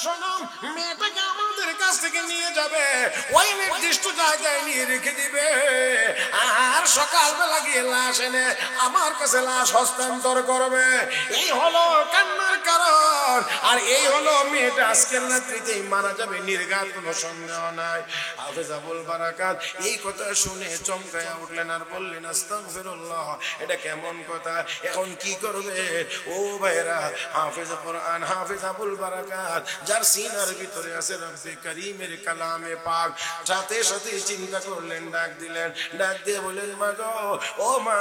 শোনো, মেয়েটাকে আমাদের কাছ থেকে নিয়ে যাবে, ওই নির্দিষ্ট জায়গায় নিয়ে রেখে দিবে, আর সকালবেলা গিয়ে লাশ এনে আমার কাছে লাশ হস্তান্তর করবে। এই হলো কান্নার কারণ, আর এই হলো মেয়েটা আজকের রাত্রিতেই মারা যাবে, নির্ঘাত কোনো সন্দেহ নাই। হাফেজ আবুল বারাকাত এই কথা শুনে চমকায়া উঠলেন আর বললেন, আস্তাগফিরুল্লাহ, এটা কেমন কথা, এখন কি করবে? ও ভাইরা, হাফেজ কোরআন হাফেজ আবুল বারাকাত যার সিনার ভিতরে আছে রব্বে কারীমের কালামে পাক, সাথে সাথে চিন্তা করলেন, ডাক দিলেন, ডাক দিয়ে বলেন, মা গো, ও মা,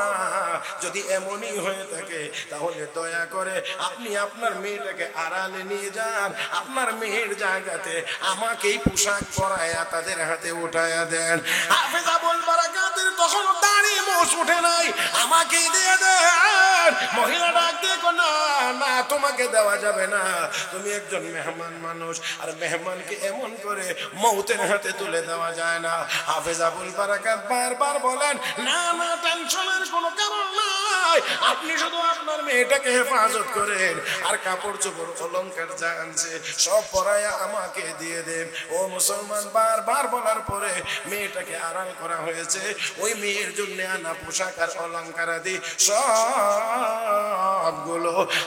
যদি এমনই হয়ে থাকে তাহলে দয়া করে আপনি আপনার মেয়েটাকে আড়ালে নিয়ে যান, আপনার মেয়ের জায়গাতে আমাকেই পোশাক পরায়া তাদের হাতে উঠায়া দেন। হাফেজ আবুল বারাকাতের তখন দাড়ি মোষ উঠে নাই, আমাকেই দিয়ে দেন। মহিলা ডাক দিয়ে, না না, তোমাকে দেওয়া যাবে না, তুমি একজন মেহমান মানুষ, আর মেহমানকে এমন করে মৌতের হাতে তুলে দেওয়া যায় না। হাফেজ আবুল বারাকাত বারবার বলেন, না না, টেনশনের কোনো কারণ নাই, আপনি শুধু আপনার মেয়েটাকে হেফাজত করেন, আর কাপড় চোপড় অলংকার যা আনছে সব পরায়া আমাকে দিয়ে দেন। ও মুসলমান, বারবার বলার পরে মেয়েটাকে আড়াল করা হয়েছে, ওই মেয়ের জন্য আনা পোশাক আর অলংকার আদি সবগুলো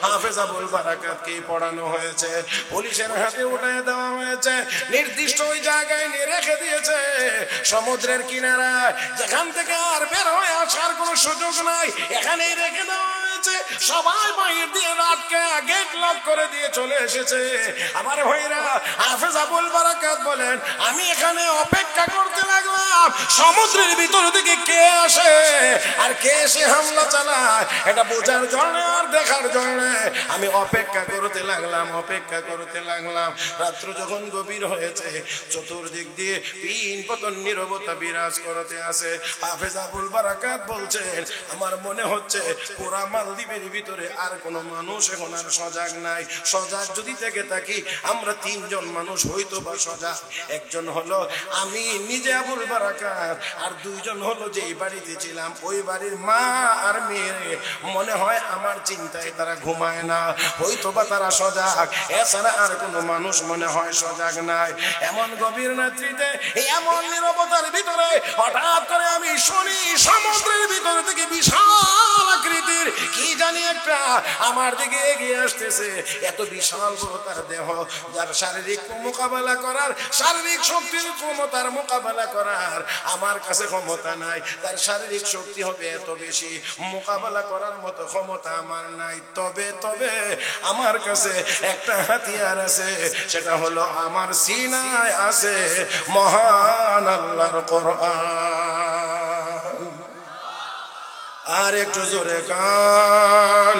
হাফেজ আবুল বারাকাতকে পড়ানো হয়েছে, পুলিশের হাতে উঠায় দেওয়া হয়েছে, নির্দিষ্ট ওই জায়গায় নিয়ে রেখে দিয়েছে, সমুদ্রের কিনারায়, যেখান থেকে আর বের হয়ে আসার কোনো সুযোগ নাই, এখানেই রেখে দেওয়া হয়েছে। সবাই বাইরে দিয়ে রাতকে গেট লক করে দিয়ে চলে এসেছে। আমার ভাইরা, হাফেজ আবুল বারাকাত বলেন, আমি এখানে অপেক্ষা করতে লাগলাম সমুদ্রের ভিতর থেকে কে আসে আর কে এসে হামলা চালায়, এটা বোঝার জন্য আর দেখার জন্য আমি অপেক্ষা করতে লাগলাম, অপেক্ষা করতে লাগলাম। রাত্র যখন গভীর হয়েছে, চতুর্দিক দিয়ে তিন পতন নীরবতা বিরাজ করতে আছে। হাফেজ আবুল বারাকাত বলছেন, আমার মনে হচ্ছে পুরা মালদ্বীপের ভিতরে আর কোনো মানুষ এখন আর সজাগ নাই। সজাগ যদি থেকে থাকি আমরা তিনজন মানুষ হইতো বা সজাগ, একজন হলো আমি নিজে আবুল বারাকাত, আর দুইজন হলো যে বাড়িতে ছিলাম ওই বাড়ির মা আর মেয়ে। মনে হয় আমার চিন্তায় তারা ঘুমায় না, হয়তো বা তারা সজাগ, এছাড়া আর কোনো মানুষ মনে হয় সজাগ নাই। এমন গভীর রাত্রিতে, এমন নীরবতার ভিতরে হঠাৎ করে আমি শুনি সমুদ্রের ভিতর থেকে বিশাল আকৃতির কি জানি একটা আমার দিকে এগিয়ে আসতেছে। এত বিশাল বড় তার দেহ, যার শারীরিক মোকাবেলা করার, শারীরিক শক্তির ক্ষমতার মোকাবেলা করার আমার কাছে ক্ষমতা নাই। তার শারীরিক শক্তি হবে এত বেশি, মোকাবেলা করার মতো ক্ষমতা আমার নাই। তবে তবে আমার কাছে একটা হাতিয়ার আছে, সেটা হলো আমার সিনায় আছে মহান আল্লাহর কোরআন। আর একটু জোরে কান,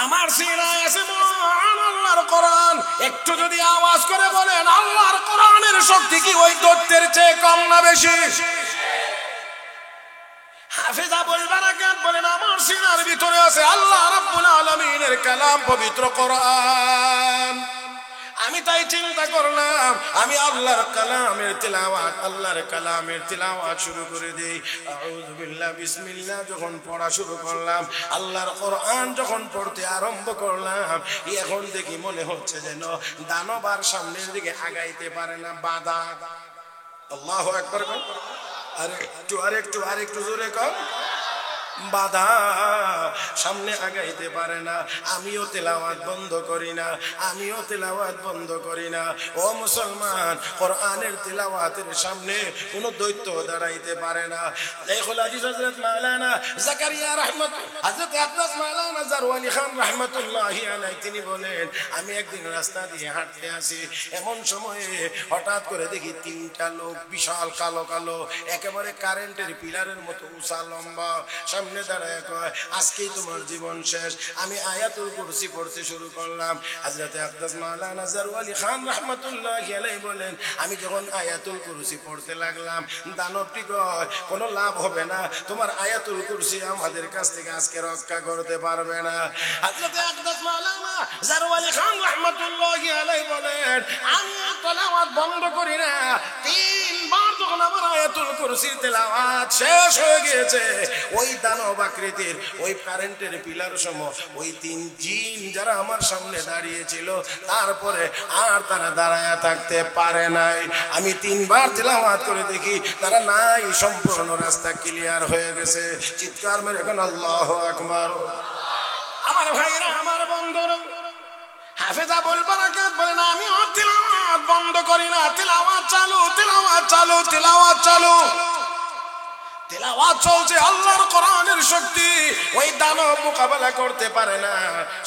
আমার সিনায় আছে মহান আল্লাহর কোরআন। একটু যদি আওয়াজ করে বলেন, আল্লাহর কোরআনের শক্তি কি ওই দৈত্যের চেয়ে কম না বেশি? হাফেজ আবুল বারাকাত বলেন, আমার সিনার ভিতরে আছে আল্লাহ রাব্বুল আলামিনের কালাম, পবিত্র কোরআন। আমি তাই চিন্তা করলাম, আমি আল্লাহর কালামের তিলাওয়াত, আল্লাহর কালামের তিলাওয়াত শুরু করে দেই। আউযু বিল্লাহ, বিসমিল্লাহ যখন পড়া শুরু করলাম, আল্লাহর কোরআন যখন পড়তে আরম্ভ করলাম, এখন দেখি মনে হচ্ছে যেন দানবার সামনের দিকে আগাইতে পারে না, বাধা। আল্লাহু আকবার। আরেকটু জোরে কর, বাধা, সামনে আগাইতে পারে না। আমিও তেলাওয়াত বন্ধ করি না, আমিও তেলাওয়াত বন্ধ করি না। ও মুসলমান, কোরআনের তেলাওয়াতের সামনে কোন দৈত্য দাঁড়াইতে পারে না। দেখুন হাদিস হযরত মাওলানা জাকারিয়া হযরত আব্বাস মাওলানা জারওয়ানি খান রাহমাতুল্লাহি আলাইহি তিনি বলেন, আমি একদিন রাস্তা দিয়ে হাঁটতে আসি, এমন সময়ে হঠাৎ করে দেখি তিনটা লোক বিশাল কালো কালো, একেবারে কারেন্টের পিলারের মতো উঁচা লম্বা, সামনে দাঁড়ায় কয়, আজকেই তোমার জীবন শেষ। আমি আয়াতুল কুরসি পড়তে শুরু করলাম। হযরত আব্বাস মাওলানা জারওয়ানি খান রাহমাতুল্লাহি আলাইহি বলেন, আমি যখন আয়াতুল কুরসি পড়তে লাগলাম, দানবটি কয়, কোনো লাভ হবে না, তোমার আয়াতুল কুরসি আমাদের কাছ থেকে আজকে রক্ষা করতে পারবে না। হযরত আব্বাস মাওলানা জারওয়ানি খান রাহমাতুল্লাহি আলাইহি বলেন, আমি তেলাওয়াত বন্ধ করি না, তিনবার যখন আমার আয়াতুল কুরসি কুরসির তেলাওয়াত শেষ হয়ে গিয়েছে, ওই দানব আকৃতির ওই কারেন্টের পিলার সম ওই তিন জিন যারা আমার সামনে দাঁড়িয়েছিল, তারপরে আর তারা দাঁড়ায় থাকতে পারে নাই। আমি তিনবার তেলাওয়াত করে দেখি তারা নাই, সম্পূর্ণ রাস্তা ক্লিয়ার হয়ে গেছে। চিৎকার মেরে এখন আল্লাহু আকবার। আমার ভাইরা, আমার বন্ধুরা, হাফেজ আবুল বারাকাত বলেন আমি তিলাওয়াত বন্ধ করি না, তিলাওয়াত চালু, তিলাওয়াত চালু, তিলাওয়াত চালু, তিলাওয়াত চলছে। আল্লাহর কোরআনের শক্তি ওই দানব মোকাবেলা করতে পারে না,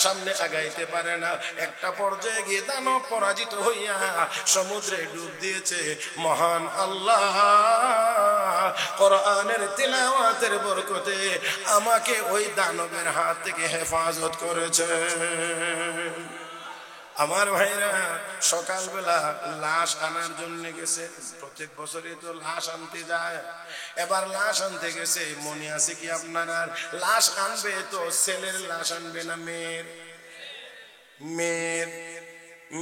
সামনে আগাইতে পারে না। একটা পর্যায়ে গিয়ে দানব পরাজিত হইয়া সমুদ্রে ডুব দিয়েছে। মহান আল্লাহ কোরআনের তিলাওয়াতের বরকতে আমাকে ওই দানবের হাত থেকে হেফাজত করেছে। আমার ভাইরা, সকালবেলা লাশ আনার জন্য গেছে, প্রত্যেক বছরই তো লাশ আনতে যায়, এবার লাশ আনতে গেছে। মনে আছে কি আপনার? লাশ আনবে তো ছেলের লাশ আনবে না মেয়ের?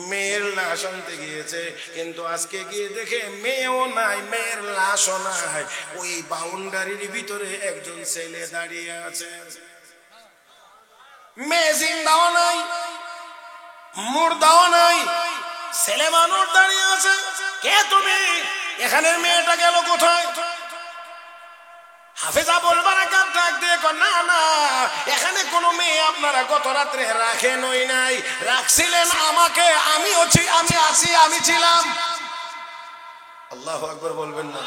মেয়ের লাশ আনতে গিয়েছে, কিন্তু আজকে গিয়ে দেখে মেয়েও নাই, মেয়ের লাশও নাই। ওই বাউন্ডারির ভিতরে একজন ছেলে দাঁড়িয়ে আছে, মেয়ে জিন্দাও নাই, মুর্দাও নাই, ছেলে মানুষ দাঁড়িয়ে আছে। কে তুমি? এখানের মেয়েটা গেল কোথায়? হাফেজ আবুল বারাকাত ডাক দিয়ে কয়, না না, এখানে কোনো মেয়ে আপনারা গত রাত্রে রাখেনই নাই, রাখছিলেন আমাকে, আমি আছি, আমি ছিলাম। আল্লাহু আকবার বলবেন না?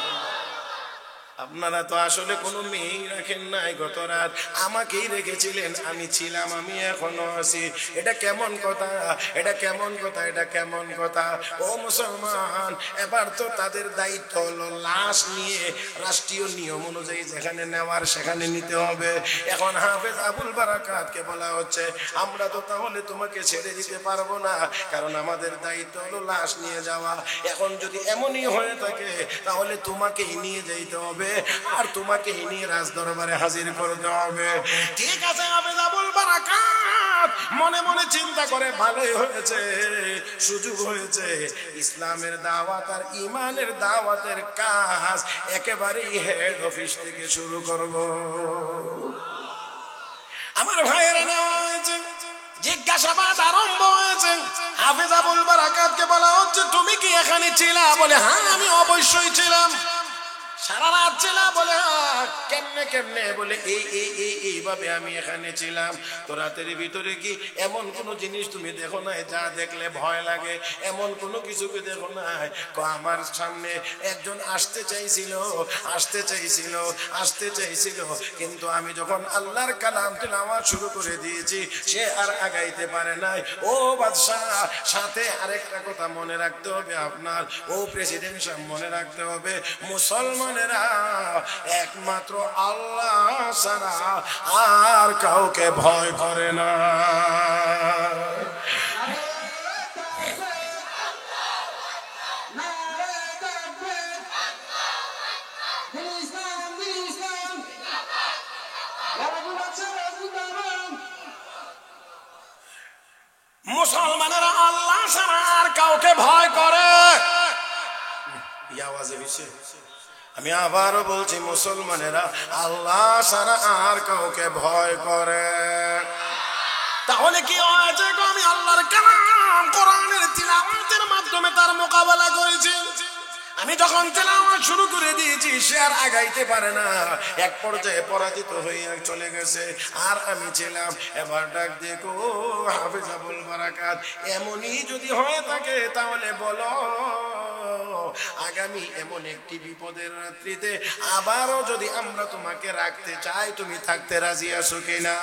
আপনারা তো আসলে কোনো মেয়েই রাখেন নাই, গত রাত আমাকেই রেখেছিলেন, আমি ছিলাম, আমি এখনো আছি। এটা কেমন কথা? এটা কেমন কথা? এটা কেমন কথা? ও মুসলমান, এবার তো তাদের দায়িত্ব হলো লাশ নিয়ে রাষ্ট্রীয় নিয়ম অনুযায়ী যেখানে নেওয়ার সেখানে নিতে হবে। এখন হাফেজ আবুল বারাকাতকে বলা হচ্ছে, আমরা তো তাহলে তোমাকে ছেড়ে দিতে পারবো না, কারণ আমাদের দায়িত্ব হলো লাশ নিয়ে যাওয়া। এখন যদি এমনই হয়ে থাকে তাহলে তোমাকেই নিয়ে যেতে হবে, আর তোমাকে নিয়ে রাজ দরবারে হাজির করতে হবে। ঠিক আছে, হাফেজ আবুল বারাকাত মনে মনে চিন্তা করে, ভালোই হয়েছে, সুযোগ হয়েছে, ইসলামের দাওয়াত আর ইমানের দাওয়াতের কাজ একেবারেই হেড অফিস থেকে শুরু করব। আমার ভাইয়েরা, নেওয়া হয়েছে, জিজ্ঞাসাবাদ আরম্ভ হয়েছে। হাফেজ আবুল বারাকাতকে বলা হচ্ছে, তুমি কি এখানে ছিলা? বলে হ্যাঁ, আমি অবশ্যই ছিলাম, সারা রাত ছিলাম। বলে কেমনে কেমনে? বলে এইভাবে আমি এখানে ছিলাম। তো রাতের ভিতরে কি এমন কোন জিনিস তুমি দেখো নাই যা দেখলে ভয় লাগে? এমন কোনো কিছু কি দেখো নাই? আমার সামনে একজন আসতে চাইছিল, কিন্তু আমি যখন আল্লাহর কালাম তিলাওয়াত শুরু করে দিয়েছি, সে আর আগাইতে পারে নাই। ও বাদশাহ, সাথে আরেকটা কথা মনে রাখতে হবে আপনার, ও প্রেসিডেন্ট সাহেব, মনে রাখতে হবে, মুসলমান একমাত্র আল্লাহ ছাড়া আর কাউকে ভয় করে না। মুসলমানেরা আল্লাহ ছাড়া আর কাউকে ভয় করে। আওয়াজে হয়েছে? আমি আবারও বলছি, মুসলমানেরা আল্লাহ ছাড়া আর কাউকে ভয় করে। তাহলে কি হয়েছে? আমি আল্লাহর কালাম কোরআনের তিলাওয়াতের মাধ্যমে তার মোকাবেলা করেছি। আমি যখন তেলাওয়াত শুরু করে দিয়েছি, সে আর আগাইতে পারে না, এক পর্যায়ে পরাজিত হয়ে চলে গেছে, আর আমি ছিলাম। এবার ডাক দেখো হাফেজ আবুল বারাকাত, এমনই যদি হয়ে থাকে তাহলে বলো, আগামী এমন একটি বিপদের রাত্রিতে আবারও যদি আমরা তোমাকে রাখতে চাই, তুমি থাকতে রাজি আছো কিনা?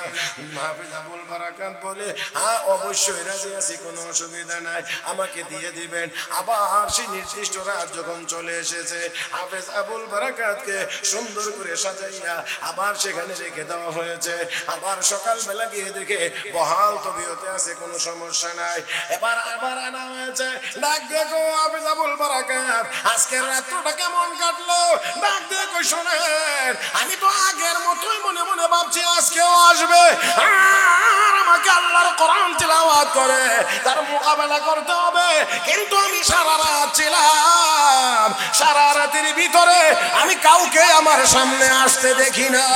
হাফেজ আবুল বারাকাত বলে, হ্যাঁ অবশ্যই রাজি আছি, কোনো অসুবিধা নাই, আমাকে দিয়ে দিবেন। আবার সেই নির্দিষ্ট রাত যখন চলে এসেছে, হাফেজ আবুল বারাকাতকে সুন্দর করে সাজাইয়া আবার সেখানে রেখে দেওয়া হয়েছে। আবার সকালবেলা গিয়ে দেখে বহাল তবিয়তে আছে, কোনো সমস্যা নাই। এবার আবার আনা হয়েছে, ডাক দেখো হাফেজ আবুল বারাকাত বারাকাত, আজকের রাত্রটা কেমন কাটলো? ডাক দিয়ে কই শোনেন, আমি তো আগের মতোই মনে মনে ভাবছি আজকেও আসবে, আর আমাকে আল্লাহর কোরআন তিলাওয়াত করে তার মোকাবেলা করতে হবে। কিন্তু আমি সারা রাত ছিলাম, সারা রাতের ভিতরে আমি কাউকে আমার সামনে আসতে দেখি না।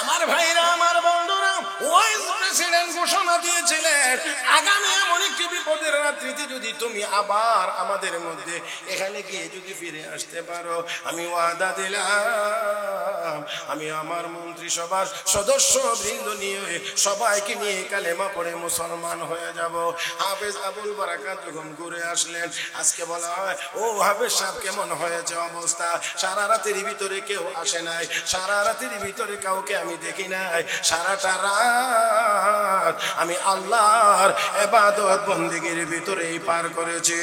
আমার ভাইরা, আমার বন্ধুরা, ওয়াইস প্রেসিডেন্ট ঘোষণা দিয়েছিলেন আগামী এমন একটি বিপদের রাত্রিতে যদি তুমি আবার আমাদের মধ্যে এখানে গিয়ে যদি ফিরে আসতে পারো, আমি ওয়াদা দিলাম আমি আমার মন্ত্রিসভার সদস্য বৃন্দ নিয়ে সবাইকে নিয়ে কালেমা পড়ে মুসলমান হয়ে যাব। হাফেজ আবুল বারাকাত যখন ঘুরে আসলেন, আজকে বলা হয় ও হাফেজ সাহেব কেমন হয়েছে অবস্থা? সারা রাতের ভিতরে কেউ আসে নাই, সারা রাতের ভিতরে কাউকে আমি দেখি নাই, সারাটা রাত আমি আল্লাহর ইবাদত বন্দেগীর ভিতরেই পার করেছি।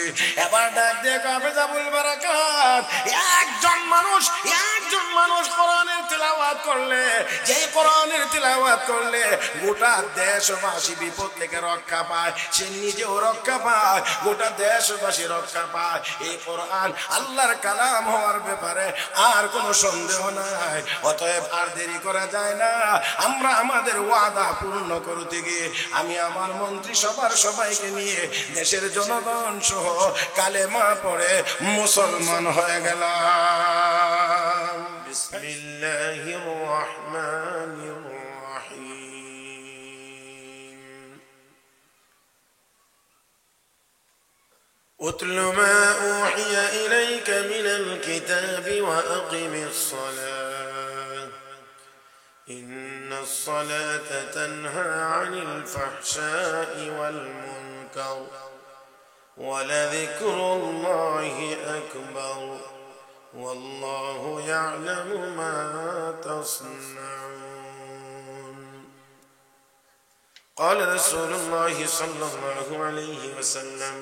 এবার ডাক দিয়ে হাফেজ আবুল বারাকাত, একজন মানুষ কোরআনের তিলাওয়াত করলে, যে কোরআনের তিলাওয়াত করলে গোটা দেশবাসী বিপদ থেকে রক্ষা পায়, সে নিজেও রক্ষা পায়, গোটা দেশবাসী রক্ষা পায়। এই কোরআন আল্লাহর কালাম হওয়ার ব্যাপারে আর কোনো সন্দেহ নাই। অতএব আর দেরি করা যায় না, আমরা আমাদের ওয়াদা পূর্ণ করতে গিয়ে আমি আমার মন্ত্রিসভার সবাইকে নিয়ে দেশের জনগণ সহ কালেমা পড়ে মুসলমান হয়ে গেলাম। বিসমিল্লাহির রহমানির রহিম। উতল মা উহিয়া ইলাইকা মিনাল কিতাবি ওয়া আকিমিস সালাহ ইন্নাস সালাতা তানহা আনিল ফাহশাই ওয়াল মুনকার ওয়া লাযিকরুল্লাহি আকবার ওয়াল্লাহু ইয়া'লামু মা তাসনাউন। قال رسول الله صلى الله عليه وسلم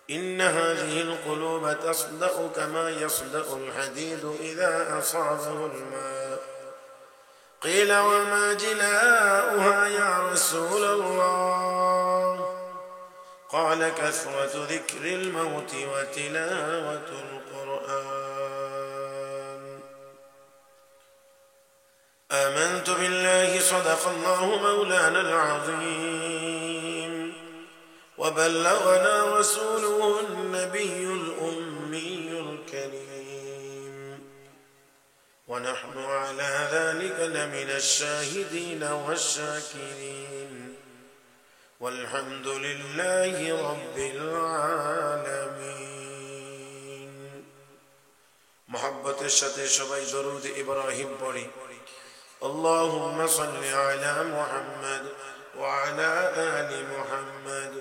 إن هذه القلوب تصدأ كما يصدأ الحديد إذا أصابه الماء. قيل وما جلاؤها يا رسول الله؟ قال كثرة ذكر الموت وتلاوة القرآن. آمنت بالله صدق الله مولانا العظيم وبلغنا رسوله النبي الأمي الكريم ونحن على ذلك لمن الشاهدين والشاكرين والحمد لله رب العالمين. محبة الشتى شبي درود إبراهيم بري. اللهم صل على محمد وعلى آل محمد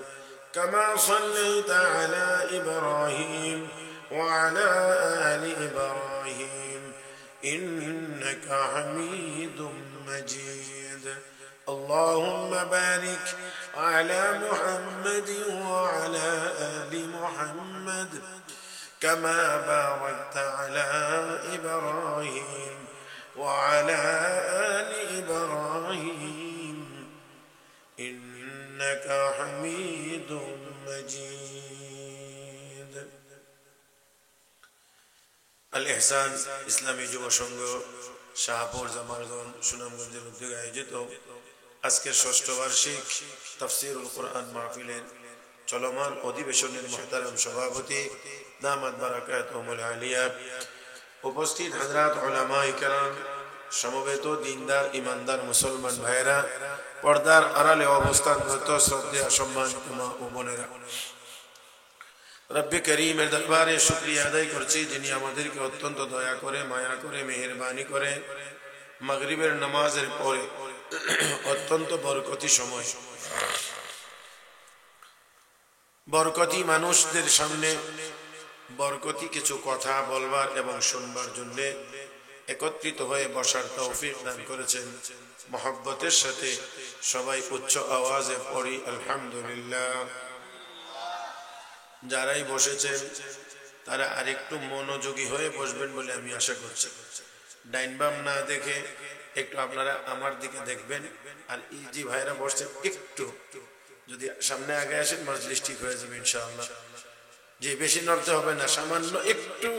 كما صليت على إبراهيم وعلى آل إبراهيم إنك حميد مجيد. اللهم بارك على محمد وعلى آل محمد كما باركت على إبراهيم وعلى آل إبراهيم إنك حميد مجيد. الإحسان ইসলামী যুব সংঘ শাহপুর জামালগণ সুনামগঞ্জের উদ্যোগে আয়োজিত আজকের ষষ্ঠ বার্ষিক তাফসীরুল কোরআন মাহফিলের চলমান অধিবেশনের মুহতারাম সভাপতি দামাত বারাকাতুহুল আলিয়া, উপস্থিত হযরত উলামায়ে কেরাম, সমবেত দিনদার ইমানদার মুসলমান ভাইরা, পর্দার আড়ালে অবস্থানরত শ্রদ্ধেয় সম্মানিত মা ও বোনেরা, রব্বে করিমের দরবারে শুকরিয়া আদায় করছি যিনি আমাদেরকে অত্যন্ত দয়া করে, মায়া করে, মেহেরবানি করে মাগরিবের নামাজের পরে অত্যন্ত বরকতি সময়, বরকতি মানুষদের সামনে বরকতি কিছু কথা বলবার এবং শুনবার জন্য একত্রিত হয়ে বসার তৌফিক দান করেছেন। মহব্বতের সাথে সবাই উচ্চ আওয়াজে পড়ি আলহামদুলিল্লাহ। যারাই বসেছেন তারা আরেকটু মনোযোগী হয়ে বসবেন বলে আমি আশা করছি। ডাইন বাম না দেখে একটু আপনারা আমার দিকে দেখবেন। আর এই যে ভাইরা বসছেন একটু যদি সামনে আগে আসেন মজলিস ঠিক হয়ে যাবে ইনশাআল্লাহ। যে বেশি নড়তে হবে না, সামান্য একটু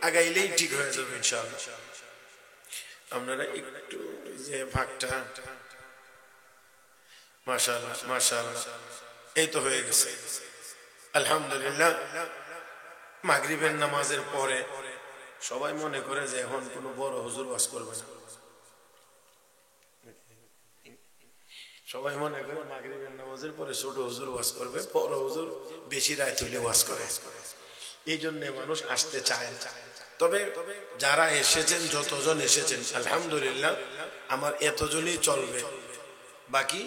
আগাইলেই ঠিক হয়ে যাবে ইনশাআল্লাহ। আপনারা একটু যে ভাগটা, মাশাআল্লাহ মাশাআল্লাহ, এই তো হয়ে গেছে আলহামদুলিল্লাহ। মাগরিবের নামাজের পরে সবাই মনে করে যে এখন কোনো বড় হুজুর ওয়াজ করবে না। সবাই মনে করে মাগরিবের নামাজের পরে ছোট হুজুর ওয়াজ করবে, বড় হুজুর বেশি রাত হইলে ওয়াজ করে। এই জন্য মানুষ আসতে চায়। তবে যারা এসেছেন, যতজন এসেছেন আলহামদুলিল্লাহ, আমার এতজনই চলবে। বাকি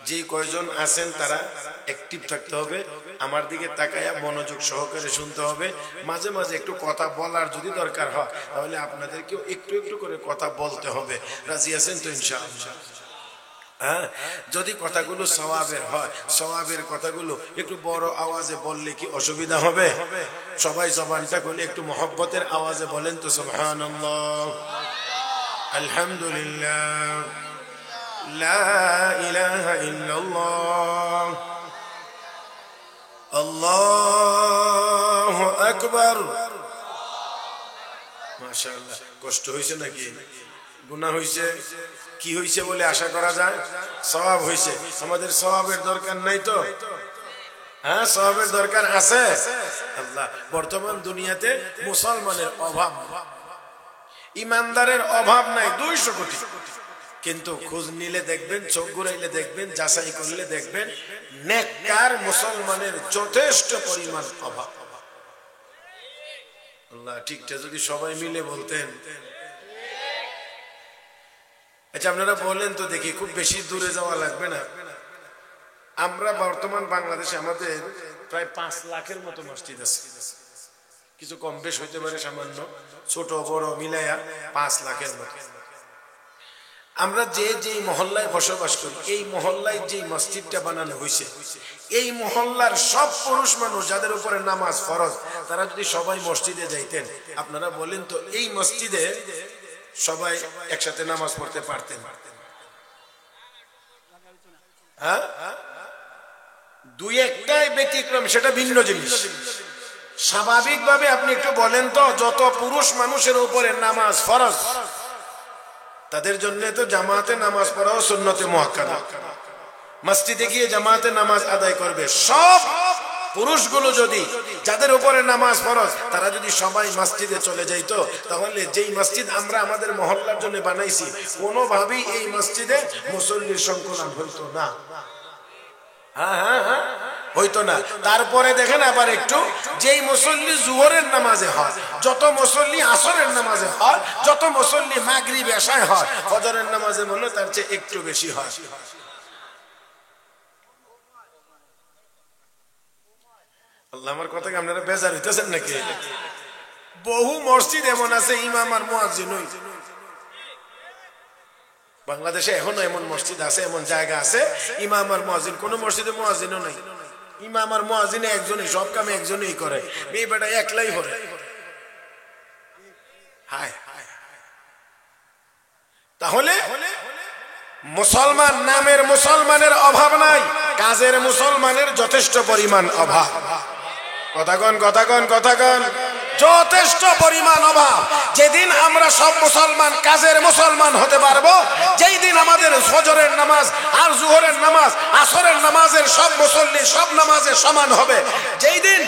যে কয়জন আছেন তারা অ্যাক্টিভ থাকতে হবে, আমার দিকে তাকায়া মনোযোগ সহকারে শুনতে হবে। মাঝে মাঝে একটু কথা বলার যদি দরকার হয় তাহলে আপনাদেরকেও একটু একটু করে কথা বলতে হবে। রাজি আছেন তো ইনশাআল্লাহ? হ্যাঁ, যদি কথাগুলো সওয়াবের হয়, সওয়াবের কথাগুলো একটু বড় আওয়াজে বললে কি অসুবিধা হবে? সবাই জবানটা খুলে একটু মহব্বতের আওয়াজে বলেন তো সুবহানাল্লাহ, আলহামদুলিল্লাহ, লা ইলাহা ইল্লাল্লাহ, আল্লাহু আকবার। মাশাআল্লাহ। কষ্ট হয়েছে নাকি? গুনাহ হয়েছে? কি হয়েছে বলে আশা করা যায়? সওয়াব হয়েছে। আমাদের সওয়াবের দরকার নাই তো? হ্যাঁ, সওয়াবের দরকার আছে। আল্লাহ, বর্তমান দুনিয়াতে মুসলমানের অভাব, ইমানদারের অভাব নাই 200 কোটি। কিন্তু খোঁজ নিলে দেখবেন, চোখ ঘুরাইলে দেখবেন, যাচাই করলে দেখবেন নেককার মুসলমানের যথেষ্ট পরিমাণ অভাব। আল্লাহ, ঠিকটা যদি সবাই মিলে বলতেন। আচ্ছা, আপনারা বলেন তো দেখি, খুব বেশি দূরে যাওয়া লাগবে না। আমরা বর্তমান বাংলাদেশে আমাদের প্রায় 5 লাখের মতো মসজিদ আছে। কিছু কম বেশ হইতে পারে সামান্য, ছোট বড় মিলাইয়া 5 লাখের মতো। আমরা যে মহল্লায় বসবাস করি, এই মহল্লায় যে মসজিদটা বানানো হয়েছে, এই মহল্লার সব পুরুষ মানুষ যাদের উপরে নামাজ ফরজ, তারা যদি সবাই মসজিদে যাইতেন, আপনারা বলেন তো এই মসজিদে সবাই একসাথে নামাজ পড়তে পারতেন? হ্যাঁ, 2-1টাই ব্যতিক্রম, সেটা ভিন্ন জিনিস। স্বাভাবিকভাবে আপনি একটু বলেন তো, যত পুরুষ মানুষের উপরে নামাজ ফরজ, তাদের জন্য তো জামাতে নামাজ পড়াও সুন্নতে মুআক্কাদা। মসজিদে গিয়ে জামাতে নামাজ আদায় করবে। সব পুরুষগুলো যদি, যাদের উপরে নামাজ ফরজ, তারা যদি সবাই মসজিদে চলে যাইতো, তাহলে যেই মসজিদ আমরা আমাদের মহল্লার জন্য বানাইছি, কোনোভাবেই এই মসজিদে মুসল্লির সংকলন হইতো না। হ্যাঁ, হইতো না। তারপরে দেখেন আবার একটু, যেই মুসল্লি জোহরের নামাজে হয়, যত মুসল্লি আসরের নামাজে হয়, যত মুসল্লি মাগরিব এশায় হয়, ফজরের নামাজে মনে তার চেয়ে একটু বেশি হয়। আল্লাহ, আমার কথা কি আপনারা বেজার হইতেছেন নাকি? বহু মসজিদ এমন আছে ইমাম আর মুয়াজ্জিন নয়। বাংলাদেশে এখনো এমন মসজিদ আছে, এমন জায়গা আছে ইমাম আর মুয়াজ্জিন, কোন মসজিদে মুয়াজ্জিনও নাই। ইমাম আর মুয়াজ্জিন একজনই, সব কাম একজনই করে, এই বেটা একলাই করে। হায়, তাহলে মুসলমান নামের মুসলমানের অভাব নাই, কাজের মুসলমানের যথেষ্ট পরিমাণ অভাব। কথাগণ যথেষ্ট পরিমাণ অভাব। যেদিন আমরা সব মুসলমান কাজের মুসলমান হতে পারবো, যেই দিন আমাদের ফজরের নামাজ আর জোহরের নামাজ আসরের নামাজের সব মুসল্লি সব নামাজে সমান হবে, যেই দিন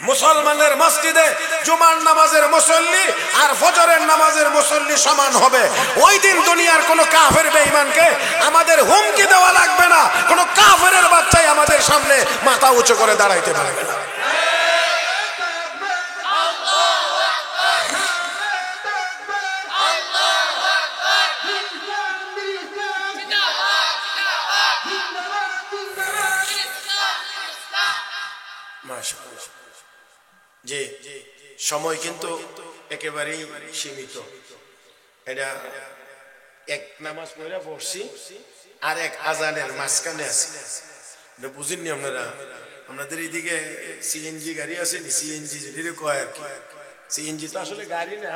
মুসলমানের মসজিদে জুমার নামাজের মুসল্লি আর ফজরের নামাজের মুসল্লি সমান হবে, ওই দিন দুনিয়ার কোন কাফের বেঈমানকে আমাদের হুমকি দেওয়া লাগবে না। কোন কাফেরের বাচ্চাই আমাদের সামনে মাথা উঁচু করে দাঁড়াইতে পারবে না। যে সময় কিন্তু একেবারেই সীমিত। এটা এক নামাজ পড়া পড়ছি আর এক আজানের মাঝখানে আছে, বুঝিনি আপনারা? আপনাদের এইদিকে সিএনজি গাড়ি আছে, সিএনজি যেটা কয় আর কি, সিএনজি তো আসলে গাড়ি না,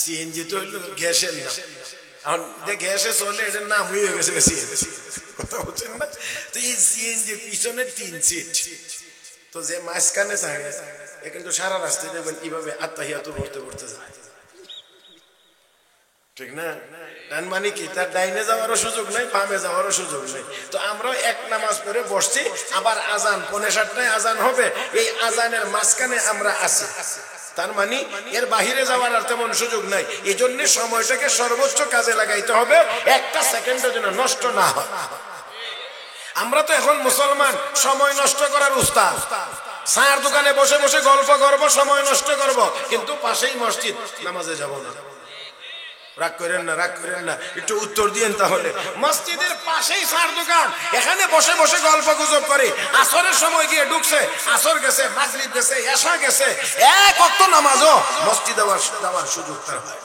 সিএনজি তো হইলো গ্যাসের নাম। এখন যে গ্যাসে চলে এটার নাম হয়ে গেছে সিএনজি, কথা বলছেন না? তো এই সিএনজি পিছনে 3 সিট, তো যে মাঝখানে থাকে এ কিন্তু সারা রাস্তায় দেখবেন এইভাবে আত্মাহিয়াত পড়তে পড়তে যায়, ঠিক না? তার মানে কি, তার ডাইনে যাওয়ারও সুযোগ নাই, বামে যাওয়ারও সুযোগ নেই। তো আমরা এক নামাজ পড়ে বসছি, আবার আজান 6:45 আজান হবে, এই আজানের মাঝখানে আমরা আছি। তার মানে এর বাহিরে যাওয়ার আর তেমন সুযোগ নাই। এই জন্য সময়টাকে সর্বোচ্চ কাজে লাগাইতে হবে, একটা সেকেন্ডের জন্য নষ্ট না হয়। আমরা তো এখন মুসলমান সময় নষ্ট করার উস্তাদ। চার দোকানে বসে বসে গল্প করব, সময় নষ্ট করব, কিন্তু পাশেই মসজিদ, নামাজে যাব না। রাগ করেন না, রাগ করেন না, একটু উত্তর দিয়েন তাহলে। মসজিদের পাশেই চার দোকান, এখানে বসে বসে গল্প গুজব করে, আসরের সময় গিয়ে ঢুকছে, আসর গেছে, মাগরিব গেছে, এশা গেছে, এক ওয়াক্ত নামাজও মসজিদে যাওয়ার সুযোগ তার হয়।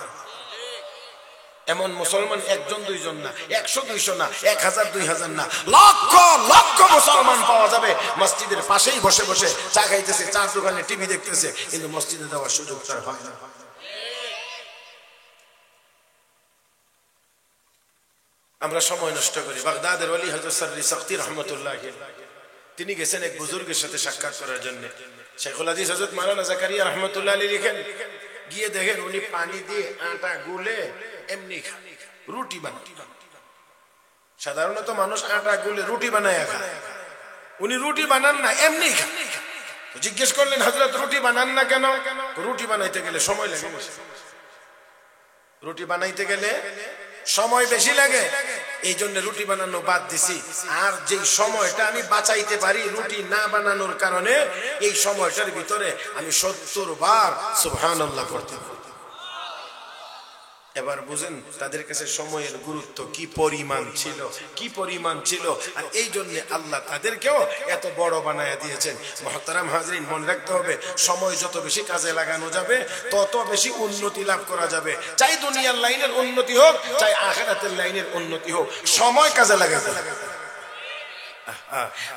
এমন মুসলমান একজন দুইজন না, 100-200 না, 1000-2000 না, লক্ষ লক্ষ মুসলমান পাওয়া যাবে মসজিদের পাশেই বসে বসে চা খাইতেছে, চার দোকানে টিভি দেখতেছে, কিন্তু মসজিদে যাওয়ার সুযোগ তার হয় না। আমরা সময় নষ্ট করি। বাগদাদের ওলি হযরত সাররি সখতি রহমতুল্লাহ, তিনি গেছেন এক বুজুর্গের সাথে সাক্ষাৎ করার জন্য। শেখুল হাদিস হযরত মাওলানা জাকারিয়া রহমতুল্লাহ আলাইহি লিখেন, গিয়ে দেখেন উনি পানি দিয়ে আটা গুলে এমনি রুটি বানান। সাধারণত মানুষ আটা গুলে রুটি বানায় খায়, উনি রুটি বানান না, এমনি খান। জিজ্ঞেস করলেন, হযরত রুটি বানান না কেন? রুটি বানাইতে গেলে সময় লাগে, রুটি বানাইতে গেলে সময় বেশি লাগে, এই জন্য রুটি বানানো বাদ দিছি। আর যে সময়টা আমি বাঁচাইতে পারি রুটি না বানানোর কারণে, এই সময়টার ভিতরে আমি 70 বার সুবহানাল্লাহ পড়তে পারি। এবার বুঝেন তাদের কাছে সময়ের গুরুত্ব কি পরিমাণ ছিল, কি পরিমাণ ছিল। আর এই জন্য আল্লাহ তাদেরকেও এত বড় বানায়া দিয়েছেন। মুহতারাম হাজরিন, মনে রাখতে হবে, সময় যত বেশি কাজে লাগানো যাবে তত বেশি উন্নতি লাভ করা যাবে। চাই দুনিয়ার লাইনের উন্নতি হোক, চাই আখিরাতের লাইনের উন্নতি হোক, সময় কাজে লাগাতে হবে।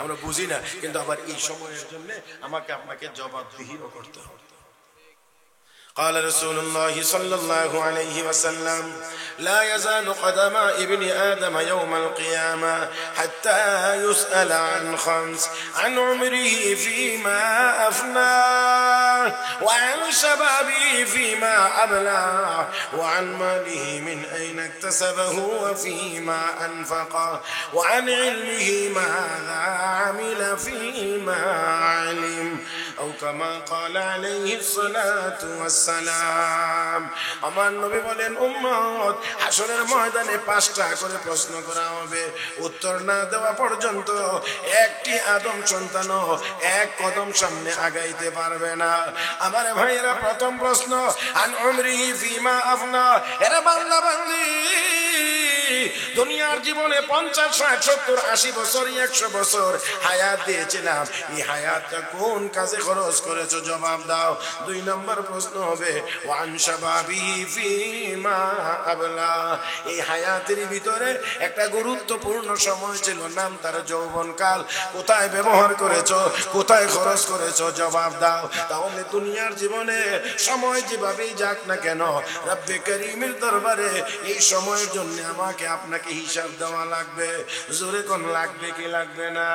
আমরা বুঝি না, কিন্তু আবার এই সময়ের জন্য আমাকে আপনাকে জবাবদিহিও করতে হবে। قال رسول الله صلى الله عليه وسلم: لا يزال قدم ابن آدم يوم القيامة حتى يسأل عن 5: عن عمره فيما أفناه، وعن شبابه فيما أبلاه، وعن ماله من أين اكتسبه وفيما أنفقه، وعن علمه ماذا عمل فيما علم، أو كما قال عليه الصلاة والسلام। আমার নবী বলেন, উম্মত, হাসরের ময়দানে 5টা করে প্রশ্ন করা হবে, উত্তর না দেওয়া পর্যন্ত একটি আদম সন্তানও এক কদম সামনে আগাইতে পারবে না। আমার ভাইয়েরা, প্রথম প্রশ্ন, আন উমরিহি ফিমা আফনা। এরা বান্দা বান্দি, দুনিয়ার জীবনে 50, 60, 70, 80 বছর, 100 বছর হায়াত দিয়েছিলাম, এই হায়াতটা কোন কাজে খরচ করেছো? জবাব দাও। 2 নম্বর প্রশ্ন হবে, ওয়ান শাবাবিহি ফিমা আবলা। এই হায়াতের ভিতরে একটা গুরুত্বপূর্ণ সময় ছিল, নাম তার যৌবনকাল, কোথায় ব্যবহার করেছো, কোথায় খরচ করেছো? জবাব দাও। তাহলে দুনিয়ার জীবনে সময় যেভাবেই যাক না কেন, রব্বে করিমের দরবারে এই সময়ের জন্য আমাকে আপনাকে হিসাব দেওয়া লাগবে। জোরে কোন লাগবে কি লাগবে না?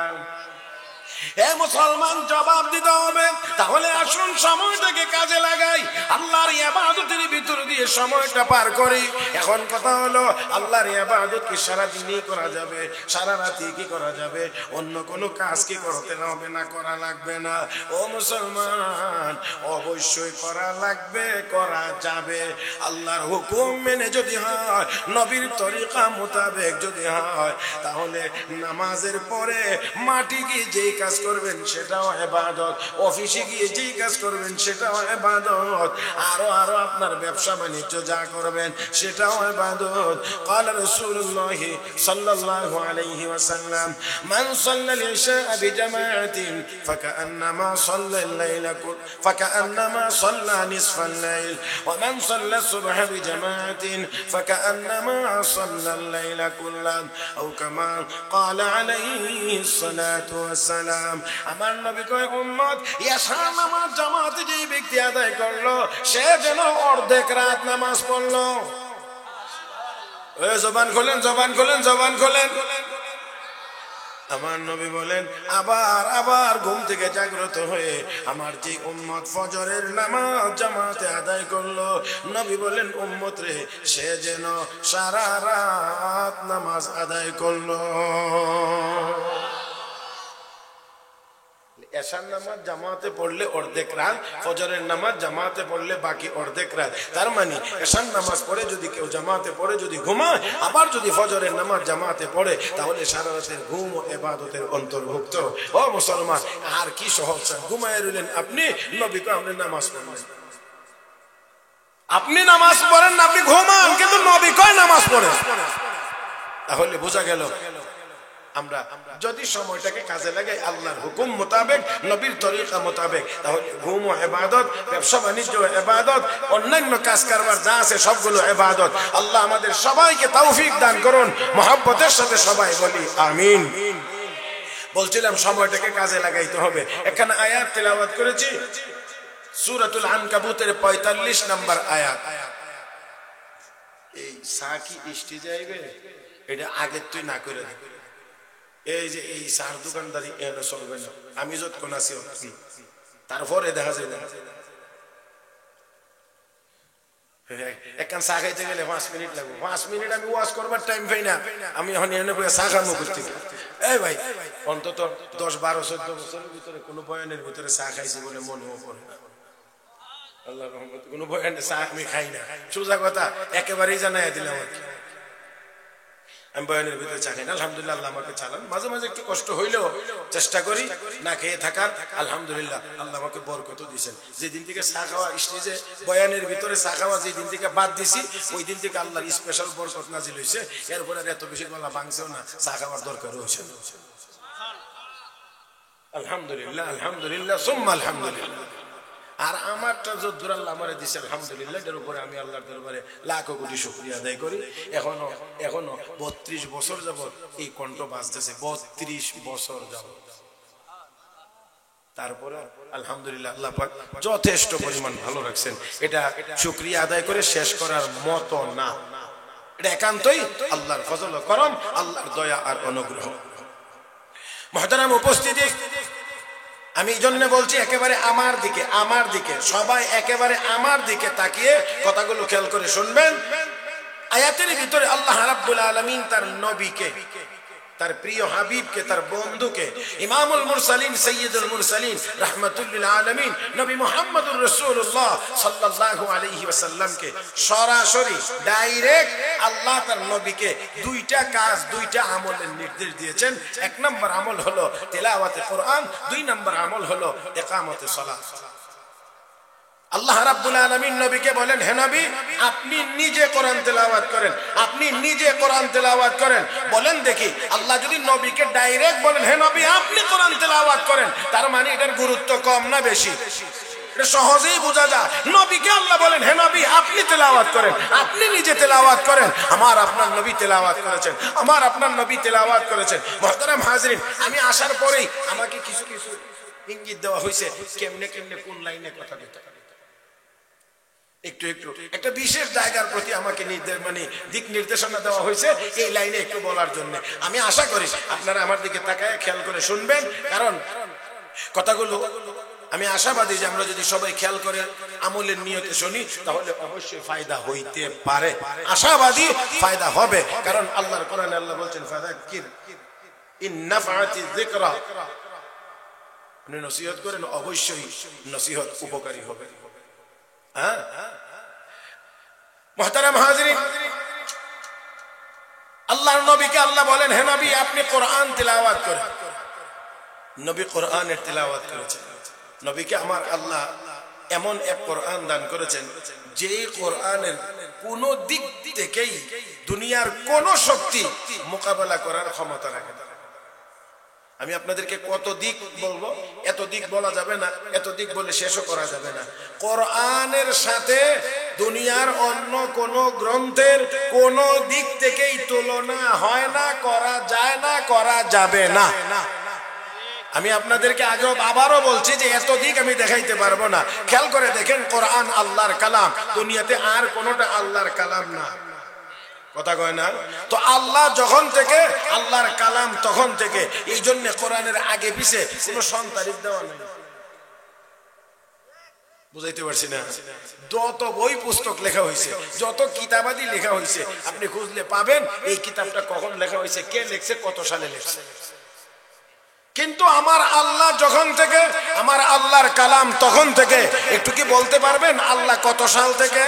হে মুসলমান, জবাব দিতে হবে। তাহলে আসুন সময়টাকে কাজে লাগাই, আল্লাহর ইবাদতের ভিতর দিয়ে সময়টা পার করি। এখন কথা হলো, আল্লাহর ইবাদত কি সারা দিনই করা যাবে, সারা রাতই কি করা যাবে, অন্য কোনো কাজ কি করতে হবে না, করা লাগবে না? ও মুসলমান, অবশ্যই করা লাগবে, করা যাবে। আল্লাহর হুকুম মেনে যদি হয়, নবীর তরিকা মোতাবেক যদি হয়, তাহলে নামাজের পরে মাটি গিয়ে যেই কাজ করবেন সেটাও ইবাদত, অফিসে গিয়ে যেই কাজ করবেন সেটাও ইবাদত, আরো আরো আপনার ব্যবসা বাণিজ্য যা করবেন সেটাও ইবাদত। قال رسول الله صلى الله عليه وسلم: من صلى العشاء بجماعة فكأنما صلى الليل فكأنما صلى نصف الليل، ومن صلى الصبح بجماعة فكأنما صلى الليل كله، أو كما قال عليه الصلاة والسلام। সালাম। আমার নবী কয় উম্মত এশার নামাজ জামাতে যে ব্যক্তি আদায় করলো সে যেন অর্ধেক রাত নামাজ পড়লো। জবান খোলেন, জবান খোলেন, জবান খোলেন। আমার নবী বলেন আবার আবার ঘুম থেকে জাগ্রত হয়ে আমার যে উম্মত ফজরের নামাজ জামাতে আদায় করলো, নবী বলেন উম্মত রে সে যেন সারা রাত নামাজ আদায় করলো। এশার নামাজ জামাতে পড়লে অর্ধেক রাত, ফজরের নামাজ জামাতে পড়লে বাকি অর্ধেক রাত। তার মানে এশার নামাজ পড়ে যদি কেউ জামাতে পড়ে যদি ঘুমায়, আবার যদি ফজরের নামাজ জামাতে পড়ে, তাহলে সারা রাতের ঘুম ও ইবাদতের অন্তর্ভুক্ত। ও মুসলমান, আর কি সহজ? ঘুমায় রইলেন আপনি, নবী কয় আপনি নামাজ পড়েন। আপনি নামাজ পড়েন না, আপনি ঘুমান, কিন্তু নবী কয় নামাজ পড়েন। তাহলে বোঝা গেল আমরা যদি সময়টাকে কাজে লাগাই আল্লাহর হুকুম মোতাবেক, নবীর তরিকা মোতাবেক, তাহলে ঘুম ও ইবাদত, ব্যবসা বাণিজ্য ইবাদত, অন্যান্য কাজ কারবার যা আছে সবগুলো ইবাদত। আল্লাহ আমাদের সবাইকে তৌফিক দান করুন। মহব্বতের সাথে সবাই বলি আমিন। বলছিলাম সময়টাকে কাজে লাগাইতে হবে। এখানে আয়াত তেলাওয়াত করেছি সূরাতুল আনকাবুতের 45 নম্বর আয়াত। এই সাকি ইষ্টি যাইবে এটা আগে তুই না করে দে। এই যে এই সার দোকানদারি এনে চলবে না, আমি যতক্ষণ আছি তারপরে দেখা যায় না। একখান চা খাইতে গেলে 5 মিনিট লাগবে, 5 মিনিট আমি ওয়াজ করবার টাইম পাই না। আমি এখন এনে চা খাবো করতে। এই ভাই অন্তত 10, 12, 14 বছরের ভিতরে কোনো বয়ানের ভিতরে চা খাইছি বলে মনেও পড়ে না। আল্লাহর রহমতে কোনো বয়ানে চা আমি খাই না, সোজা কথা একেবারেই জানাই দিলাম। আমি বয়ানের ভিতরে চা খাই না। আলহামদুলিল্লাহ, আল্লাহ আমাকে চালান। মাঝে মাঝে একটু কষ্ট হইলেও চেষ্টা করি না খেয়ে থাকার। আলহামদুলিল্লাহ, আল্লাহ আমাকে বরকত দিয়েছেন। যেদিন থেকে চা খাওয়া স্টেজে বয়ানের ভিতরে চা খাওয়া যেদিন থেকে বাদ দিছি, ওই দিন থেকে আল্লাহর স্পেশাল বরকত নাজিল হয়েছে। এরপরে আর এত বেশি গলা ভাঙছেও না, চা খাওয়ার দরকার হয়েছে। আলহামদুলিল্লাহ, আলহামদুলিল্লাহ, সুম্মা আলহামদুলিল্লাহ। আর আমারটা যদ্দুর আল্লাহ আমারে দিছে আলহামদুলিল্লাহ, এটার উপরে আমি আল্লাহর দরবারে লাখো কোটি শুকরিয়া আদায় করি। এখনো 32 বছর যাবত এই কণ্ঠ বাজতেছে, 32 বছর যাবত। তারপরে আলহামদুলিল্লাহ আল্লাহ পাক যথেষ্ট পরিমাণ ভালো রাখছেন। এটা শুকরিয়া আদায় করে শেষ করার মতো না, এটা একান্তই আল্লাহর ফজল ও করম, আল্লাহর দয়া আর অনুগ্রহ। মুহতারাম উপস্থিতি, আমি এই জন্য বলছি একেবারে আমার দিকে সবাই একেবারে আমার দিকে তাকিয়ে কথাগুলো খেয়াল করে শুনবেন। আয়াতের ভিতরে আল্লাহ রাব্বুল আলামিন তার নবীকে, তার প্রিয় হাবিবকে, তার বন্ধুকে, ইমামুল মুরসালিন সাইয়্যিদুল মুরসালিন রাহমাতুল লিল আলামিন নবী মুহাম্মদুর রাসূলুল্লাহ সাল্লাল্লাহু আলাইহি ওয়াসাল্লামকে সরাসরি ডাইরেক্ট আল্লাহ তার নবীকে দুইটা কাজ, দুইটা আমলের নির্দেশ দিয়েছেন। এক নম্বর আমল হলো তিলাওয়াতে কোরআন, 2 নম্বর আমল হলো ইকামতে সালাত। আল্লাহ রাব্বুল আলামিন নবীকে বলেন, হে নবী আপনি নিজে কোরআন তেলাওয়াত করেন, আপনি নিজে কোরআন তেলাওয়াত করেন। বলেন দেখি, আল্লাহ যদি নবীকে ডাইরেক্ট বলেন হে নবী আপনি কোরআন তেলাওয়াত করেন, তার মানে এটার গুরুত্ব কম না বেশি? এটা সহজেই বোঝা যায়। নবীকে আল্লাহ বলেন হে নবী আপনি তেলাওয়াত করেন, আপনি নিজে তেলাওয়াত করেন। আমার আপনার নবী তেলাওয়াত করেছেন, আমার আপনার নবী তেলাওয়াত করেছেন। মুহতারাম হাজিরিন, আমি আসার পরেই আমাকে কিছু কিছু ইঙ্গিত দেওয়া হয়েছে কেমনে কেমনে কোন লাইনে কথা দিতে হবে। একটু একটা বিশেষ জায়গার প্রতি আমাকে দিক নির্দেশনা দেওয়া হয়েছে, এই লাইনে একটু বলার জন্য। আমি আশা করি আপনারা আমার দিকে তাকায় খেয়াল করে শুনবেন, কারণ কথাগুলো আমি আশাবাদী যে আমরা যদি সবাই খেয়াল করে আমলের নিয়তে শুনি তাহলে অবশ্যই ফায়দা হইতে পারে। আশাবাদী ফায়দা হবে, কারণ আল্লাহর কোরআনে আল্লাহ বলছেন ফাযাক্কির ইন নাফআতিয যিকরা, আপনি নসিহত করেন অবশ্যই নসিহত উপকারী হবে। মুহতারাম হাজিরিন, আল্লাহর নবীকে আল্লাহ বলেন হে নবী আপনি কোরআন তেলাওয়াত করেন। নবী কোরআনের তেলাওয়াত করেছেন। নবীকে আমার আল্লাহ এমন এক কোরআন দান করেছেন যে কোরআনের কোন দিক থেকেই দুনিয়ার কোন শক্তি মোকাবেলা করার ক্ষমতা রাখে না। আমি আপনাদেরকে কত দিক বলবো, এত দিক বলা যাবে না, এত দিক বলে শেষও করা যাবে না। কোরআনের সাথে দুনিয়ার অন্য কোন গ্রন্থের কোন দিক থেকেই তুলনা হয় না, করা যায় না, করা যাবে না। আমি আপনাদেরকে আগেও আবারও বলছি যে এত দিক আমি দেখাইতে পারবো না। খেয়াল করে দেখেন, কোরআন আল্লাহর কালাম, দুনিয়াতে আর কোনোটা আল্লাহর কালাম না। কথা কয় না? তো আল্লাহ যখন থেকে আল্লাহর কালাম তখন থেকে, এই জন্য কোরআনের আগে পিছে কোনো সন তারিখ দেওয়া নেই। বুঝাইতে পারছি না? যত বই পুস্তক লেখা হয়েছে, যত কিতাবাদি লেখা হয়েছে, আপনি খুঁজলে পাবেন এই কিতাবটা কখন লেখা হয়েছে, কে লিখছে, কত সালে লিখছে। কিন্তু আমার আল্লাহ যখন থেকে, আমার আল্লাহর কালাম তখন থেকে, একটু কি বলতে পারবেন আল্লাহ কত সাল থেকে?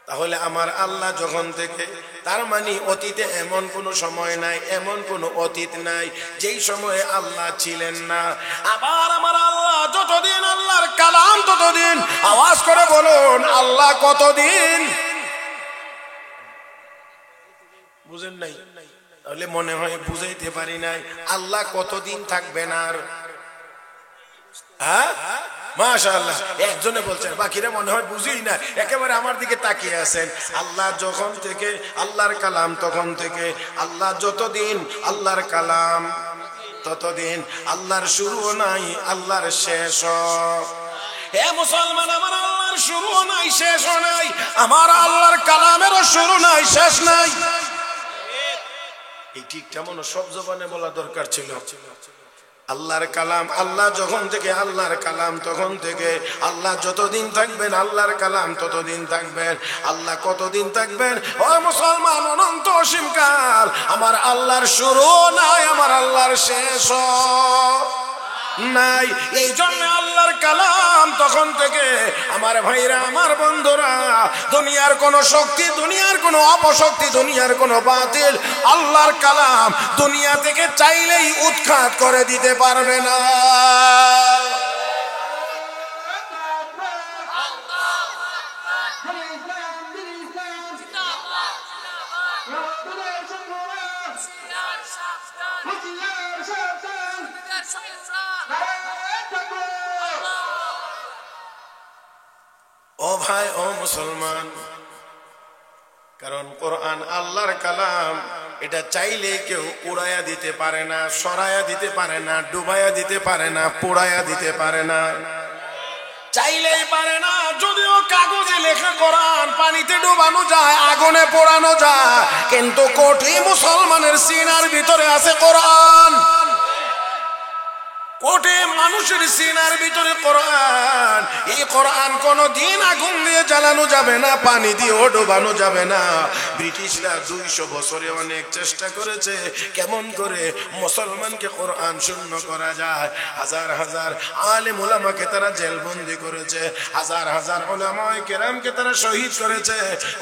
তাহলে আমার আল্লাহ যখন থেকে, তার মানে অতীতে এমন কোনো সময় নাই, এমন কোনো অতীত নাই যেই সময়ে আল্লাহ ছিলেন না। আবার আমার আল্লাহ যতদিন আল্লাহর কালাম ততদিন। আওয়াজ করে বলুন, আল্লাহ কতদিন? বুঝেন নাই? তাহলে মনে হয় বুঝাইতে পারি নাই। আল্লাহ কতদিন থাকবেন আর? হ্যাঁ, মাশাআল্লাহ, একজনে বলছেন, বাকিরা মনে হয় বুঝিই না, একেবারে আমার দিকে তাকিয়ে আছেন। আল্লাহ যখন থেকে, আল্লাহর কালাম তখন থেকে, আল্লাহ যতদিন আল্লাহর কালাম ততদিন। আল্লাহর শুরু নাই, আল্লাহর শেষ। হে মুসলমান, আমার আল্লাহর শুরু নাই, শেষও নাই। আমার আল্লাহর কালামেরও শুরু নাই, শেষ নাই। এই ঠিক তেমন সব জবানে বলা দরকার ছিল। আল্লাহর কালাম, আল্লাহ যখন থেকে আল্লাহর কালাম তখন থেকে। আল্লাহ যতদিন থাকবেন আল্লাহর কালাম ততদিন থাকবেন। আল্লাহ কতদিন থাকবেন? ও মুসলমান, অনন্ত অসীমকাল। আমার আল্লাহর শুরু নাই, আমার আল্লাহর শেষ নাই। এই জন্য আল্লাহর কালাম তখন থেকে। আমার ভাইরা, আমার বন্ধুরা, দুনিয়ার কোন শক্তি, দুনিয়ার কোন অপশক্তি, দুনিয়ার কোন বাতিল আল্লাহর কালাম দুনিয়া থেকে চাইলেই উৎখাত করে দিতে পারবে না। ও ভাই, ও মুসলমান, কারণ কোরআন আল্লাহর কালাম, এটা চাইলে কেউ উড়াইয়া দিতে পারে না, সরাইয়া দিতে পারে না, ডুবাইয়া দিতে পারে না, পোড়াইয়া দিতে পারে না, চাইলেই পারে না। যদিও কাগজে লেখা কোরআন পানিতে ডুবানো যায়, আগুনে পোড়ানো যায়, কিন্তু কোটি মুসলমানের সিনার ভিতরে আছে কোরআন। কোটি মানুষের সিনার ভিতরে কোরআন। এই কোরআন কোনদিন আগুন দিয়ে জ্বালানো যাবে না, পানি দিয়েও ডোবানো যাবে না। ব্রিটিশরা 200 বছরে অনেক চেষ্টা করেছে কেমন করে মুসলমানকে কোরআন শূন্য করা যায়। হাজার হাজার আলেম উলামাকে তারা জেলবন্দি করেছে, হাজার হাজার উলামায়ে কেরামকে তারা শহীদ করেছে।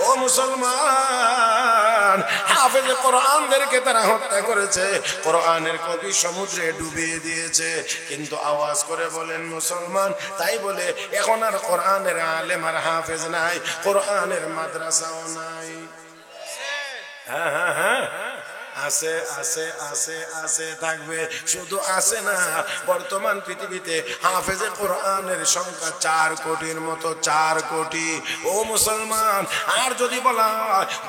ও মুসলমান, হাফেজ কোরআনদেরকে তারা হত্যা করেছে, কোরআনের কবি সমুদ্রে ডুবিয়ে দিয়েছে। কিন্তু আওয়াজ করে বলেন মুসলমান, তাই বলে এখন আর কোরআনের আলেম আর হাফেজ নাই, কোরআনের মাদ্রাসাও নাই? হ্যাঁ হ্যাঁ হ্যাঁ, আছে আছে আছে আছে, থাকবে। শুধু আছে না, বর্তমান পৃথিবীতে হাফেজে কোরআনের সংখ্যা 4 কোটির মতো, 4 কোটি। ও মুসলমান, আর যদি বলা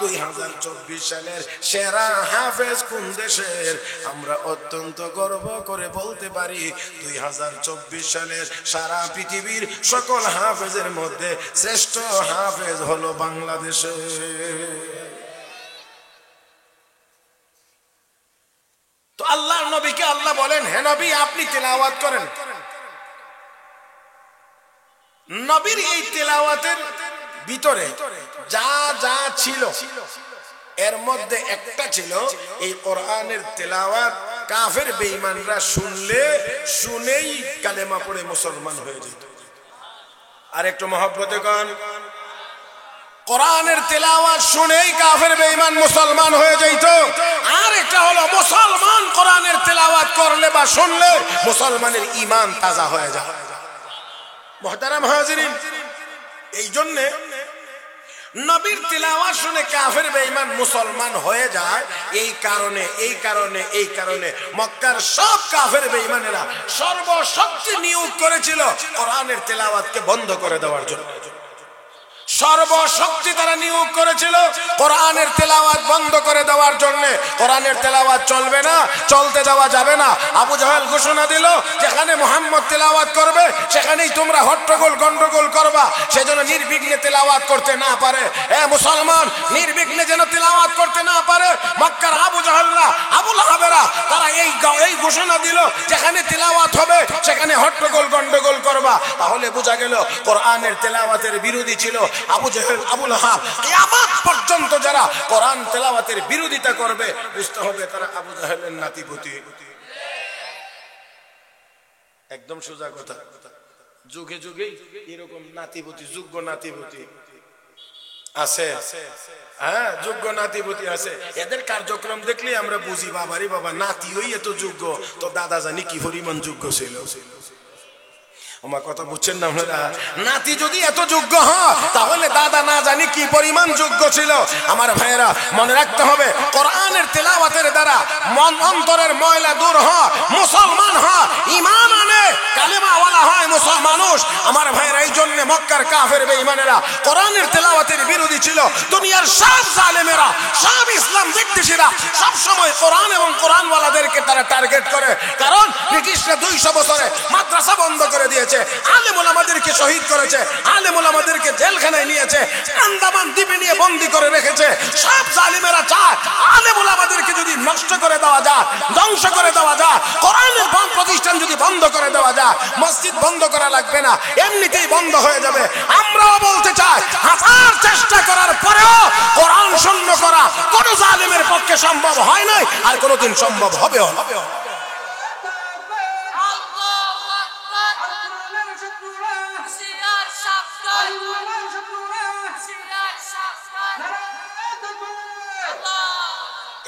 2024 সালের সেরা হাফেজ কোন দেশের, আমরা অত্যন্ত গর্ব করে বলতে পারি 2024 সালের সারা পৃথিবীর সকল হাফেজের মধ্যে শ্রেষ্ঠ হাফেজ হলো বাংলাদেশের। তো আল্লাহর নবীকে আল্লাহ বলেন, হে নবী, আপনি তেলাওয়াত করেন। নবীর এই তেলাওয়াতের ভিতরে যা যা ছিল, এর মধ্যে একটা ছিল এই কোরআনের তেলাওয়াত কাফের বেঈমানরা শুনলে শুনেই কালেমা পড়ে মুসলমান হয়ে যেত। আর একটু মহব্বতে গান, কোরআনের তেলাওয়াত শুনেই কাফের বেঈমান মুসলমান হয়ে যাইত। আর একটা হলো মুসলমান কোরআনের তেলাওয়াত করলে বা শুনলে মুসলমানের ঈমান তাজা হয়ে যায়। মুহতারাম হাজিরিন, এই জন্য নবীর তেলাওয়াত শুনে কাফের বেঈমান মুসলমান হয়ে যায়। এই কারণে মক্কার সব কাফের বেঈমানেরা সর্বশক্তি নিয়োগ করেছিল কোরআনের তেলাওয়াতকে বন্ধ করে দেওয়ার জন্য। সর্বশক্তি তারা নিয়োগ করেছিল কোরআনের তেলাওয়াত বন্ধ করে দেওয়ার জন্য। কোরআনের তেলাওয়াত চলবে না, চলতে দেওয়া যাবে না। আবু জাহেল ঘোষণা দিল, যেখানে মুহাম্মদ তেলাওয়াত করবে সেখানেই তোমরা হট্টগোল গন্ডগোল করবা, সেজন্য নির্বিঘ্নে তেলাওয়াত করতে না পারে। মুসলমান, নির্বিঘ্নে যেন তেলাওয়াত করতে না পারে। মক্কার আবু জাহেলরা, আবু লাহাবেরা তারা এই ঘোষণা দিল, যেখানে তেলাওয়াত হবে সেখানে হট্টগোল গন্ডগোল করবা। তাহলে বোঝা গেল কোরআনের তেলাওয়াতের বিরোধী ছিল আবু জাহেল, আবু লাহাব। কিয়ামত পর্যন্ত যারা কোরআন তেলাওয়াতের বিরোধিতা করবে, বুঝতে হবে তারা আবু জাহেলের নাতিপুতি। একদম সোজা কথা। যুগে যুগে এরকম নাতিপুতি, যোগ্য নাতিপুতি আছে। হ্যাঁ, যোগ্য নাতিপুতি আছে। এদের কার্যক্রম দেখলে আমরা বুঝি, বাবারি বাবা, নাতি ওই এত যোগ্য, তো দাদা জানি কি পরিমাণ যোগ্য ছিল। আমার কথা বুঝছেন না আপনারা? নাতি যদি এত যোগ্য হয়, তাহলে দাদা না জানি কি পরিমাণ যোগ্য ছিল। আমার ভাইয়েরা, মনে রাখতে হবে কোরআনের তেলাওয়াতের দ্বারা মন অন্তরের ময়লা দূর হয়, মুসলমান হয়, ঈমান আনে, কালেমাওয়ালা হয় মানুষ। আমার ভাইয়েরা, এই জন্য মক্কার কাফের বেঈমানেরা কোরআনের তেলাওয়াতের বিরোধী ছিল। দুনিয়ার সব জালেমেরা, সব ইসলাম বিদ্বেষীরা সব সময় কোরআন এবং কোরআনওয়ালাদেরকে তারা টার্গেট করে। কারণ ব্রিটিশরা 200 বছরে মাদ্রাসা বন্ধ করে দিয়েছে, আলেম ওলামাদেরকে শহীদ করেছে, আলেম ওলামাদেরকে জেলখানায় নিয়েছে, আন্দামান দ্বীপে নিয়ে বন্দী করে রেখেছে। সব জালিমেরা চায় আলেম ওলামাদেরকে যদি নষ্ট করে দেওয়া যায়, ধ্বংস করে দেওয়া যায়, কোরআনের প্রতিষ্ঠান যদি বন্ধ করে দেওয়া যায়, মসজিদ বন্ধ করা লাগবে না, এমনিতেই বন্ধ হয়ে যাবে। আমরাও বলতে চাই, হাজার চেষ্টা করার পরেও কোরআন শূন্য করা কোন জালিমের পক্ষে সম্ভব হয় নাই, আর কোনোদিন সম্ভব হবেও না।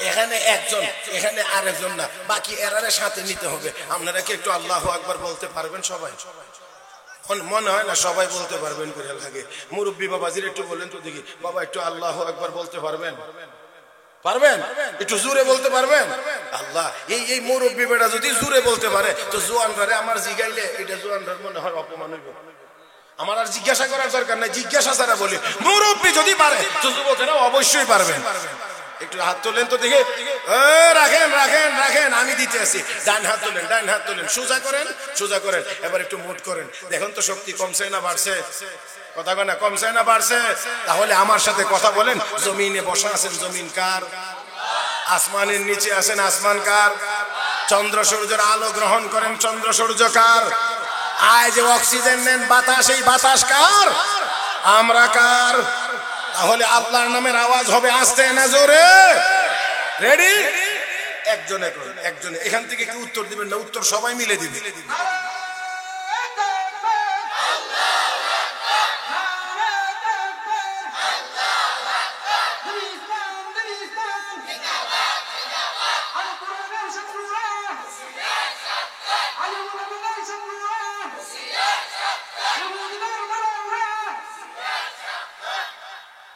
এখানে একজন, এখানে আরেকজন না, বাকি এরারে সাথে নিতে হবে। আপনারা কি একটু আল্লাহু আকবার বলতে পারবেন? সবাই মনে হয় না সবাই বলতে পারবেন করে লাগে। মুরব্বী বাবাজির একটু বলেন তো দেখি, বাবা একটু আল্লাহু আকবার বলতে পারবেন? পারবেন? একটু জোরে বলতে পারবেন? আল্লাহ, এই মুরব্বী বেটা যদি জোরে বলতে পারে, তো জোয়ানরা আমার জিগাইলে এটা জোয়ানরা মনে হয় অপমান হইব। আমার আর জিজ্ঞাসা করার দরকার নাই, জিজ্ঞাসা ছাড়া বলি, মুরব্বী যদি পারে তো যুবকেরা অবশ্যই পারবেন। একটু হাত তোলেন তো দেখে। রাখেন রাখেন রাখেন, আমি দিতে আসি। ডান হাত তোলেন, ডান হাত তোলেন, সোজা করেন, সোজা করেন। এবার একটু মুট করেন। দেখুন তো শক্তি কমছে না বাড়ছে? কথা কয় না, কমছে না বাড়ছে? তাহলে আমার সাথে কথা বলেন। জমিনে বসা আছেন, জমিন কার? আসমানের নিচে আছেন, আসমান কার? চন্দ্র সূর্যের আলো গ্রহণ করেন, চন্দ্র সূর্য কার? আয় যে অক্সিজেন নেন, বাতাস, এই বাতাস কার? আমরা কার? তাহলে আল্লাহর নামের আওয়াজ হবে আস্তে না জোরে? রেডি? একজনে করেন, একজনে। এখান থেকে কি উত্তর দিবেন না? উত্তর সবাই মিলে দিবে।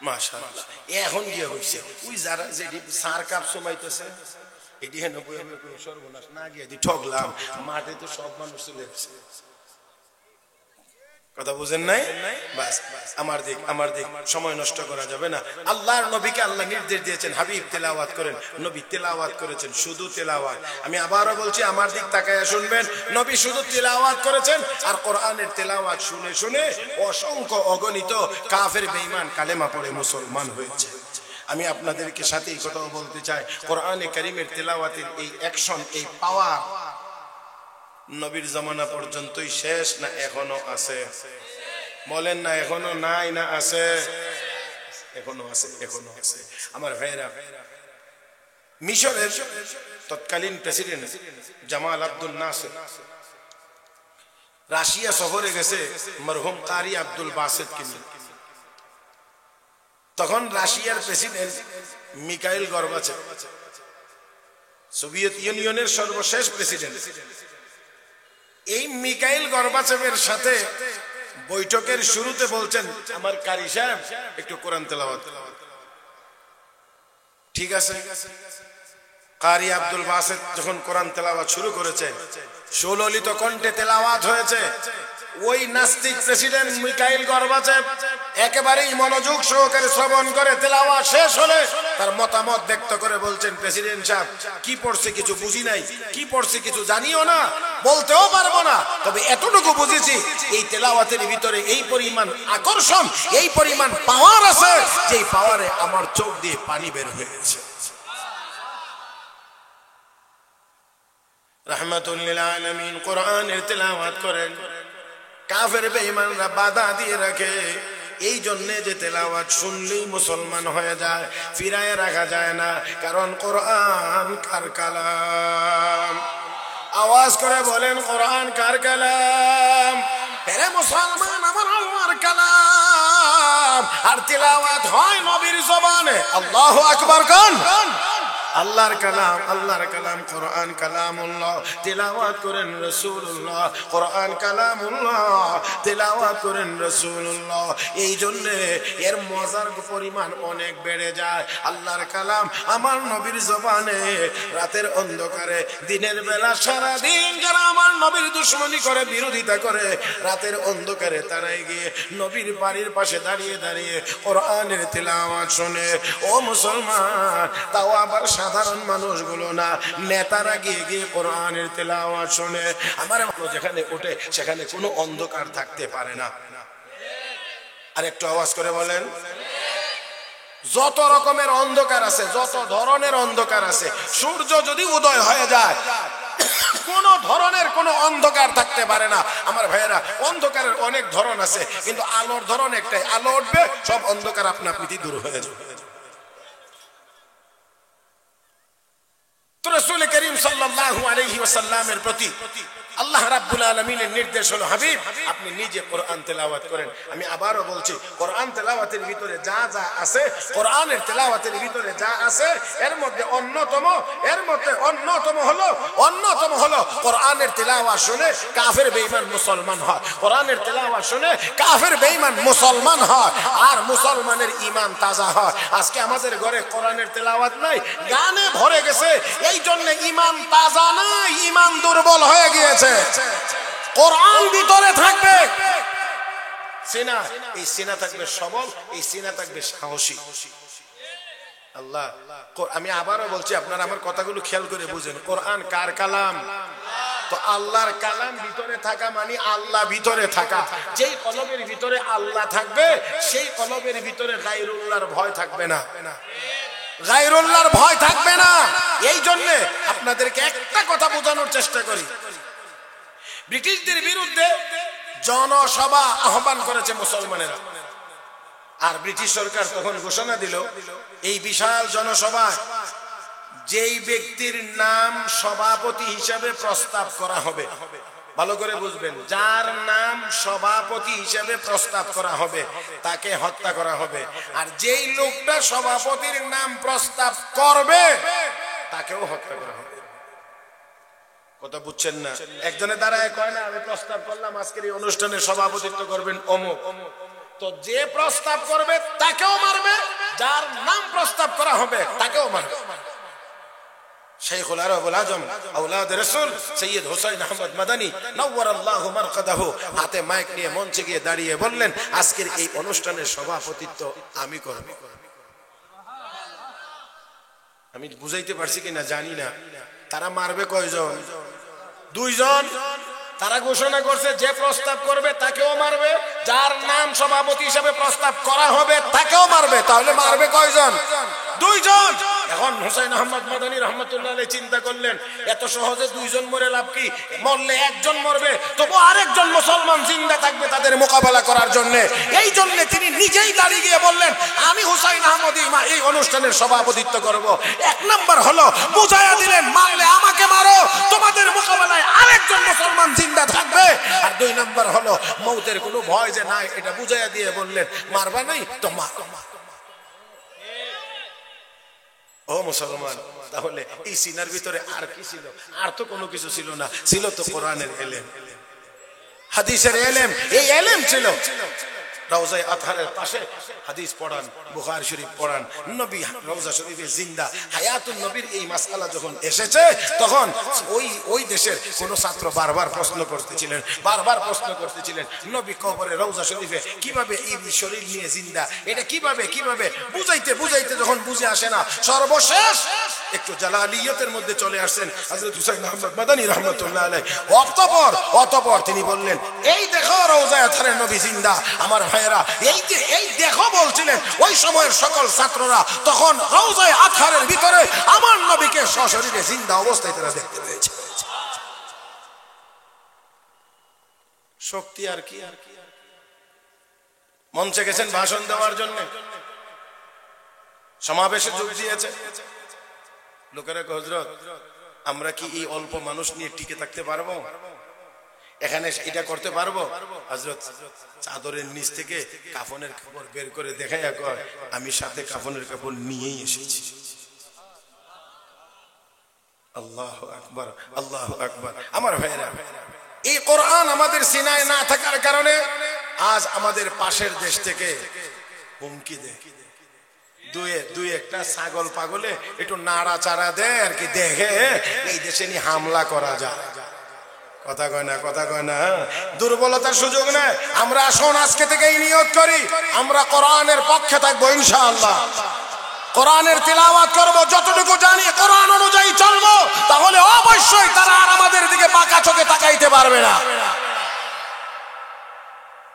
মাশাআল্লাহ। এখন গিয়ে হইছে ওই যারা যে সার কাপ সমাইতেছে, এটি হেন সর্বনাশ না গিয়ে দি ঠকলাম, মাঠে তো সব মানুষ চলে গেছে। কথা বুঝেন নাই? বাস, আমার দিক সময় নষ্ট করা যাবে না। আল্লাহর নবীকে আল্লাহ নির্দেশ দিয়েছেন, হাবিব তেলাওয়াত করেন। নবী তেলাওয়াত করেছেন, শুধু তেলাওয়াত। আমি আবারও বলছি, আমার দিক তাকায়া শুনবেন। নবী শুধু তেলাওয়াত করেছেন, আর কোরআনের তেলাওয়াত শুনে শুনে অসংখ্য অগণিত কাফের বেঈমান কালেমা পড়ে মুসলমান হয়েছে। আমি আপনাদেরকে সাথে এই কথাও বলতে চাই, কোরআনে কারীমের তেলাওয়াতের এই অ্যাকশন, এই পাওয়ার নবীর জামানা পর্যন্তই শেষ না এখনো আছে? বলেন না, এখনো নাই না আছে? এখনো আছে, এখনো আছে। আমার ভাইরা, মিশরের তৎকালীন প্রেসিডেন্ট জামাল আব্দুল নাসির রাশিয়া সফরে গেছে মরহুম কারি আব্দুল বাসেতকে নিয়ে। তখন রাশিয়ার প্রেসিডেন্ট মিখাইল গর্বাচেভ, সোভিয়েত ইউনিয়নের সর্বশেষ প্রেসিডেন্ট। এই মিখাইল গর্বাচেভের সাথে বৈঠকের শুরুতে বলছেন, আমার কারি সাহেব একটু কোরআন তেলাওয়াত। ঠিক আছে। কারি আব্দুল বাসেত যখন কোরআন তেলাওয়াত শুরু করেছে, সুললিত কণ্ঠে তেলাওয়াত হয়েছে। ওই নাস্তিক প্রেসিডেন্ট মিখাইল গর্বাচেভ একেবারেই মনোযোগ সহকারে শ্রবণ করে তেলাওয়াত শেষ হলে তার মতামত ব্যক্ত করে বলছেন, প্রেসিডেন্ট সাহেব কি পড়ছে কিছু বুঝি নাই, কি পড়ছে কিছু জানিও না, বলতেও পারবো না, তবে এতটুকু বুঝেছি এই তেলাওয়াতের ভিতরে এই পরিমাণ আকর্ষণ, এই পরিমাণ পাওয়ার আছে, যেই পাওয়ারে আমার চোখ দিয়ে পানি বের হয়ে গেছে। রাহমাতুল লিল আলামিন কোরআনের তেলাওয়াত করেন, কাফের বেঈমানরা বাধা দিয়ে রাখে, এই জন্য যে তেলাওয়াত শুনলেই মুসলমান হয়ে যায়, ফিরায় রাখা যায় না, কারণ কোরআন কার কালাম। আওয়াজ করে বলেন কোরআন কার কালাম? হে মুসলমান, আমার আল্লাহর কালাম, আর তেলাওয়াত হয় নবীর জবানে। আল্লাহু আকবার কোন? আল্লাহর কালাম, আল্লাহর কালাম কোরআন কালামুল্লাহ, তেলাওয়াত করেন রাসূলুল্লাহ, কোরআন কালামুল্লাহ, তেলাওয়াত করেন রাসূলুল্লাহ। এই জন্য এর মজার পরিমাণ অনেক বেড়ে যায়। আল্লাহর কালাম আমার নবীর জবানে, রাতের অন্ধকারে, দিনের বেলা সারা দিন যারা আমার নবীর দুশমনি করে, বিরোধিতা করে, রাতের অন্ধকারে তারাই গিয়ে নবীর বাড়ির পাশে দাঁড়িয়ে দাঁড়িয়ে কোরআনের তেলাওয়াত শুনে। ও মুসলমান, তাও আবার সাধারণ মানুষগুলো না, নেতারা গিয়ে গিয়ে কোরআনের তেলাওয়াত শুনে। আমার যেখানে ওঠে সেখানে কোনো অন্ধকার থাকতে পারে না। আর একটু আওয়াজ করে বলেন, যত রকমের অন্ধকার আছে, যত ধরনের অন্ধকার আছে, সূর্য যদি উদয় হয়ে যায় কোন ধরনের কোন অন্ধকার থাকতে পারে না। আমার ভাইয়েরা, অন্ধকারের অনেক ধরন আছে, কিন্তু আলোর ধরন একটাই, আলো উঠবে সব অন্ধকার আপনা আপনি দূর হয়ে যাবে। তো রাসূল করিম সাল্লাল্লাহু আলাইহি ওয়াসাল্লামের প্রতি আল্লাহ রাব্বুল আলামিনের নির্দেশ হলো, হাবিব আপনি নিজে কোরআন তেলাওয়াত করেন। আমি আবারও বলছি, কোরআন তেলাওয়াতের ভিতরে যা যা আছে, কোরআনের তেলাওয়াতের ভিতরে যা আছে, এর মধ্যে অন্যতম হলো কোরআনের তেলাওয়াত শুনে কাফের বেঈমান মুসলমান হয়। কোরআনের তেলাওয়াত শুনে কাফের বেঈমান মুসলমান হয়, আর মুসলমানের ঈমান তাজা হয়। আজকে আমাদের ঘরে কোরআনের তেলাওয়াত নাই, গানে ভরে গেছে, এই জন্য ঈমান তাজা নাই, ঈমান দুর্বল হয়ে গিয়েছে। কোরআন ভিতরে থাকবে, সিনা, এই সিনা থাকবে সবল, এই সিনা থাকবে সাহসী। আল্লাহ, আমি আবারও বলছি, আপনারা আমার কথাগুলো খেয়াল করে বুঝেন, কোরআন কার কালাম? তো আল্লাহর কালাম ভিতরে থাকা মানে আল্লাহ ভিতরে থাকা। যেই কলবের ভিতরে আল্লাহ থাকবে, সেই কলবের ভিতরে গায়রুল্লাহর ভয় থাকবে না, গায়রুল্লাহর ভয় থাকবে না। এই জন্য আপনাদেরকে একটা কথা বোঝানোর চেষ্টা করি, ব্রিটিশদের বিরুদ্ধে জনসভা আহ্বান করেছে মুসলমানেরা, আর ব্রিটিশ সরকার তখন ঘোষণা দিল, এই বিশাল জনসভায় যেই ব্যক্তির নাম সভাপতি হিসেবে প্রস্তাব করা হবে, ভালো করে বুঝবেন, যার নাম সভাপতি হিসেবে প্রস্তাব করা হবে তাকে হত্যা করা হবে, আর যেই লোকটা সভাপতির নাম প্রস্তাব করবে তাকেও হত্যা করা হবে। কথা বুঝছেন না? একজনের দাঁড়ায় কয় না, আমি প্রস্তাব করলাম আজকের এই অনুষ্ঠানে সভাপতিত্ব করবেন অমুক, তো যে প্রস্তাব করবে তাকেও মারবে, যার নাম প্রস্তাব করা হবে তাকেও মারবে। শাইখুল আরবুল আজম আওলাদ রাসূল সৈয়দ হুসাইন আহমদ মাদানী নওয়ারাল্লাহু মারকাদাহু হাতে মাইক নিয়ে মঞ্চে গিয়ে দাঁড়িয়ে বললেন, আজকের এই অনুষ্ঠানের সভাপতিত্ব আমি করব। আমি বুঝাইতে পারছি কিনা জানি না। তারা মারবে কয়জন? দুইজন। তারা ঘোষণা করছে যে প্রস্তাব করবে তাকেও মারবে, যার নাম সভাপতি হিসেবে প্রস্তাব করা হবে তাকেও মারবে। তাহলে মারবে কয়জন? দুইজন। এখন হুসাইন আহমদ মাদানী রহমাতুল্লাহ আলাইহি চিন্তা করলেন, এত সহজে দুইজন মরে লাভ কি? মরলে একজন মরবে, তবু আরেকজন মুসলমান জিন্দা থাকবে তাদের মোকাবেলা করার জন্য। এই জন্য তিনি নিজেই দাঁড়িয়ে গিয়ে বললেন, আমি হুসাইন আহমদ এই অনুষ্ঠানের সভাপতিত্ব করব। এক নাম্বার হলো বুঝাইয়া দিলেন, মারলে আমাকে মারো, তোমাদের মোকাবেলায় আরেকজন মুসলমান জিন্দা থাকবে। আর দুই নাম্বার হলো মৌতের কোনো ভয় যে নাই, এটা বুঝাইয়া দিয়ে বললেন, মারবা নাই তো মারো। ও মুসলমান, তাহলে এই সিনার ভিতরে আর কি ছিল? আর তো কোনো কিছু ছিল না, ছিল তো কোরআনের ইলম, হাদিসের ইলম। এই ইলম ছিল। রওজায়ে আতহারের পাশে হাদিস পড়ান, বুখারী শরীফ পড়ান, নবী রওজা শরীফে জিন্দা হায়াতুন নবীর এই মাসআলা যখন এসেছে তখন ওই দেশের কোন ছাত্র বারবার প্রশ্ন করতেছিলেন নবী কবরে রওজা শরীফে কিভাবে এই শরীর নিয়ে জিন্দা, এটা কিভাবে বুঝাইতে যখন বুঝে আসে না, সর্বশেষ একটু জালালিয়তের মধ্যে চলে আসছেন হযরত হুসাইন আহমদ মাদানী রাহমাতুল্লাহ আলাইহি। অতঃপর তিনি বললেন, এই দেখো রওজায়ে আতহারের নবী জিন্দা। আমার ভাইয়েরা, এই দেখো বলছিলেন ওই সময়ের সকল ছাত্ররা, তখন রওজায়ে আতহারের ভিতরে আমার নবীকে সশরীরে জিন্দা অবস্থায় তারা দেখতে পেয়েছে। শক্তি আর কি, মঞ্চে গেছেন ভাষণ দেওয়ার জন্য, সমাবেশে যোগ দিয়েছে, লোকেরা হযরত আমরা কি এই অল্প মানুষ নিয়ে টিকে থাকতে পারবো, এখানে এটা করতে পারবো? হযরত চাদরের নিচ থেকে কাফনের কাপড় বের করে দেখাইয়া কয়, আমি সাথে কাফনের কাপড় নিয়েই এসেছি। আল্লাহু আকবার, আল্লাহু আকবার। আমার ভাইরা, এই কোরআন আমাদের সিনায় না থাকার কারণে আজ আমাদের পাশের দেশ থেকে হুমকি দেয়, দুই একটা ছাগল পাগলে একটু নাড়াচাড়া দেয় আর কি, দেখে এই দেশে নিয়ে হামলা করা যায়। কথা কয় না, দুর্বলতার সুযোগ নেই। আমরা আসুন আজকে থেকেই নিয়ত করি, আমরা কোরআনের পক্ষে থাকবো ইনশাআল্লাহ। কোরআনের তিলাওয়াত করব, যতটুকু জানি কোরআন অনুযায়ী চলবো, তাহলে অবশ্যই তারা আর আমাদের দিকে বাঁকা চোখে তাকাইতে পারবে না।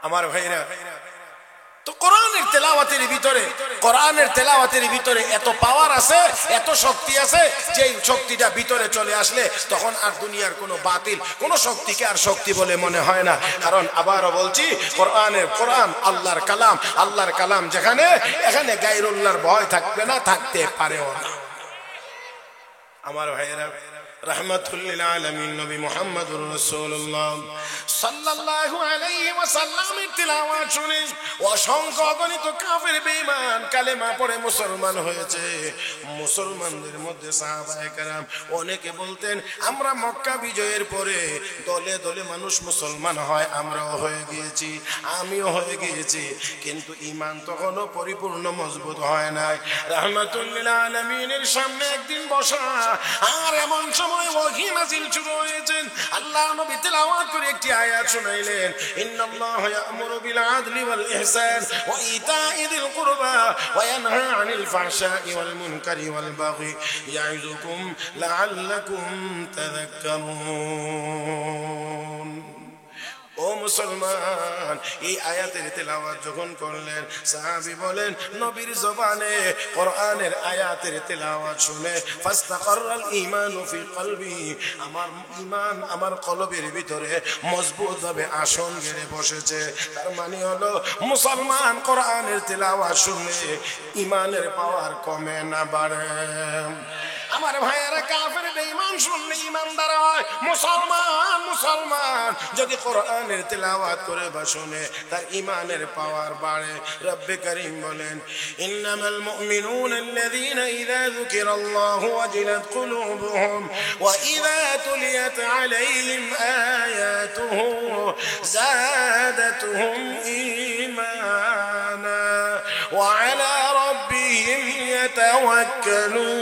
আমার ভাইরা, তো কোরআনের তেলাওয়াতের ভিতরে এত পাওয়ার আছে, এত শক্তি আছে, যে শক্তিটা ভিতরে চলে আসলে তখন আর দুনিয়ার কোনো বাতিল কোনো শক্তিকে আর শক্তি বলে মনে হয় না। কারণ আবারও বলছি, কোরআন আল্লাহর কালাম যেখানে, এখানে গায়রুল্লাহর ভয় থাকবে না, থাকতে পারেও না। আমার ভাইয়েরা, রাহমাতুল লিল আলামিন নবী মুহাম্মদুর রাসূলুল্লাহ সাল্লাল্লাহু আলাইহি ওয়াসাল্লামের তিলাওয়াত শুনে অসংখ্য অগণিত কাফের বেঈমান কালেমা পড়ে মুসলমান হয়েছে। মুসলমানদের মধ্যে সাহাবায়ে কেরাম অনেকে বলতেন, আমরা মক্কা বিজয়ের পরে দলে দলে মানুষ মুসলমান হয়, আমরাও হয়ে গিয়েছি, আমিও হয়ে গিয়েছি, কিন্তু ঈমান তখনও পরিপূর্ণ মজবুত হয় নাই। রাহমাতুল লিল আলামিনের সামনে একদিন বসা, আর এমন সময় ওহী নাযিল শুরু হয়েছে। আল্লাহ নবী তেলাওয়াত করে একটি আয়াত শুনাইলেন, ইন্নাল্লাহা ইয়া'মুরু বিল আদলি ওয়াল ইহসান ওয়া ইতা'i যিল কুরবা ওয়া ইয়ানহা আনিল ফাহশা'i ওয়াল মুনকারি ওয়াল বাগি ইয়া'iযুকুম লা'আল্লাকুম তাযাক্কারুন। ও মুসলমান, এই আয়াতের তেলাওয়াত যখন করলেন, সাহাবী বলেন, নবীর জবানে কোরআনের আয়াতের তেলাওয়াত শুনে ফাস্তাকাররাল ঈমানু ফি কলবি, আমার ঈমান আমার কলবের ভিতরে মজবুতভাবে আসন গেড়ে বসেছে। তার মানে হলো, মুসলমান কোরআনের তেলাওয়াত শুনলে ঈমানের পাওয়ার কমে না বাড়ে। আমার ভাইয়েরা, কাফের বেঈমান শুনলে ঈমানদার হয়। মুসলমান যদি কোরআনের তেলাওয়াত করে বা শুনে, তার ঈমানের পাওয়ার বাড়ে। রব্বে কারীম বলেন, ইন্নামাল মুমিনুনা আল্লাযীনা ইযা যুকিরাল্লাহু ওয়াজিলাত কুলুবুহুম ওয়া ইযা তুলিয়াত আলাইহিম আয়াতুহু যাদাতুহুম ঈমানা ওয়া আলা রাব্বিহিম ইয়াতাওয়াক্কালুন।